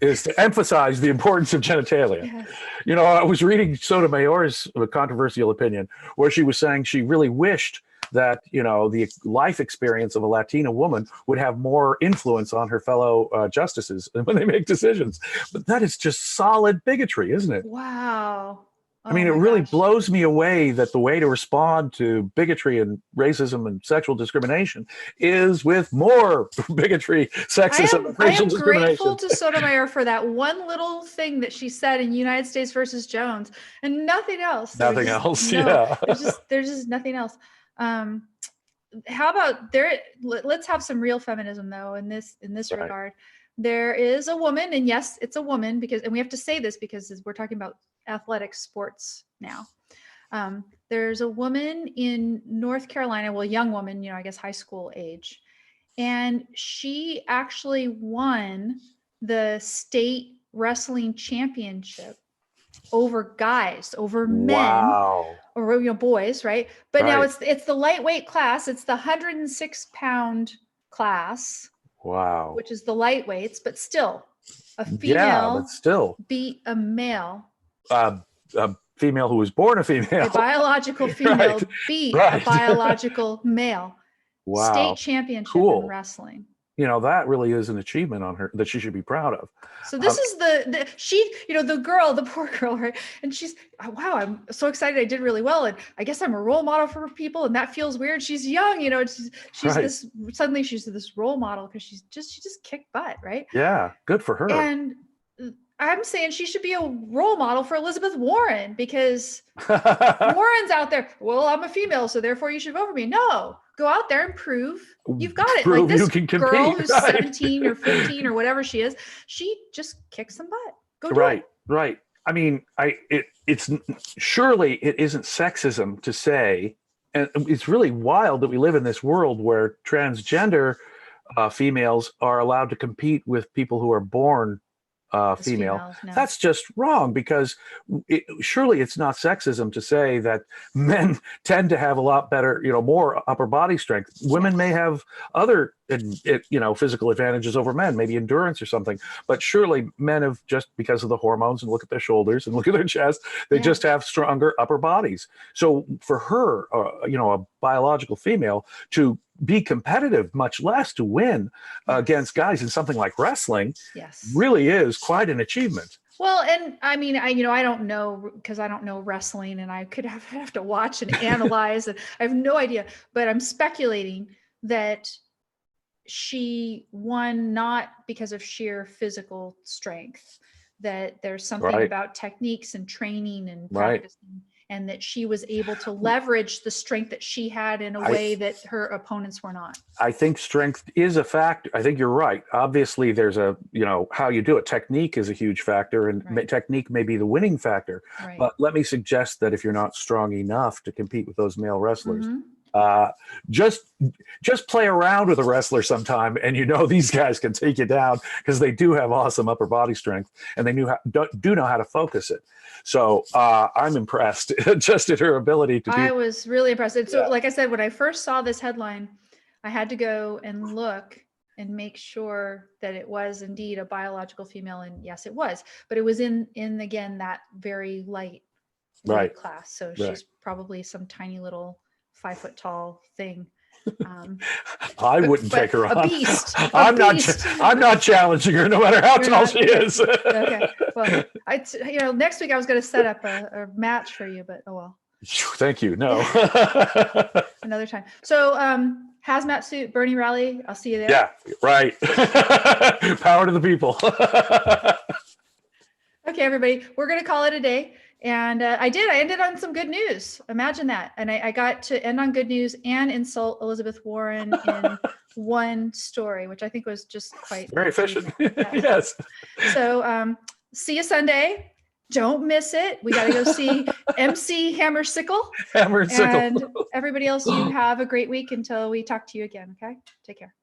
is to emphasize the importance of genitalia. Yes. You know, I was reading Sotomayor's controversial opinion, where she was saying she really wished that, you know, the life experience of a Latina woman would have more influence on her fellow justices when they make decisions. But that is just solid bigotry, isn't it? Wow. Oh, I mean, it really blows me away that the way to respond to bigotry and racism and sexual discrimination is with more bigotry, sexism, and racial discrimination. I am grateful to Sotomayor for that one little thing that she said in United States versus Jones, and nothing else. Nothing else. Yeah. There's just nothing else. How about let's have some real feminism though in this regard. There is a woman, and yes, it's a woman, and we have to say this because we're talking about athletic sports now. There's a woman in North Carolina, well, young woman, you know, I guess high school age, and she actually won the state wrestling championship over guys, over men, or, you know, boys, right? But now it's the lightweight class. It's the 106-pound class. Wow. Which is the lightweights, but still, a female beat a male. A female who was born a female. A biological female beat a biological male. Wow. State championship in wrestling. You know, that really is an achievement on her that she should be proud of. So this is she, you know, the poor girl, right? And she's, wow, I'm so excited. I did really well. And I guess I'm a role model for people. And that feels weird. She's young, you know, she's suddenly she's this role model because she just kicked butt, right? Yeah. Good for her. And I'm saying she should be a role model for Elizabeth Warren, because Warren's out there. Well, I'm a female, so therefore you should vote for me. No, go out there and prove you've got it. Like this girl who's 17 or 15 or whatever she is, she just kicks some butt. Go do it. Right. I mean, it's surely it isn't sexism to say, and it's really wild that we live in this world where transgender females are allowed to compete with people who are born female. No. That's just wrong, because surely it's not sexism to say that men tend to have a lot better, you know, more upper body strength. Women may have other, you know, physical advantages over men, maybe endurance or something, but surely men have, just because of the hormones, and look at their shoulders and look at their chest, they just have stronger upper bodies. So for her, you know, a biological female to be competitive, much less to win against guys in something like wrestling, really is quite an achievement. Well, and I mean, I don't know, because I don't know wrestling, and I could have to watch and analyze, and I have no idea, but I'm speculating that she won not because of sheer physical strength, that there's something about techniques and training and practicing, and that she was able to leverage the strength that she had in a way that her opponents were not. I think strength is a factor. I think you're right. Obviously, there's you know, how you do it. Technique is a huge factor, and technique may be the winning factor. Right. But let me suggest that if you're not strong enough to compete with those male wrestlers, just play around with a wrestler sometime, and you know these guys can take you down, because they do have awesome upper body strength, and they do know how to focus it. So I'm impressed just at her ability to. I was really impressed. And so, like I said, when I first saw this headline, I had to go and look and make sure that it was indeed a biological female, and yes, it was. But it was in again that very light class. So she's probably some tiny little 5 foot tall thing. I wouldn't take her on. A beast. I'm not challenging her, no matter how tall she is. Okay. Well, you know, next week I was going to set up a match for you, but oh well. Thank you. No. Another time. So, hazmat suit, Bernie rally. I'll see you there. Yeah. Right. Power to the people. Okay, everybody. We're going to call it a day. And I ended on some good news. Imagine that. And I got to end on good news and insult Elizabeth Warren in one story, which I think was just quite very efficient. Yeah. Yes. So see you Sunday. Don't miss it. We got to go see MC Hammer Sickle. Hammer and sickle. And everybody else, you have a great week until we talk to you again. Okay. Take care.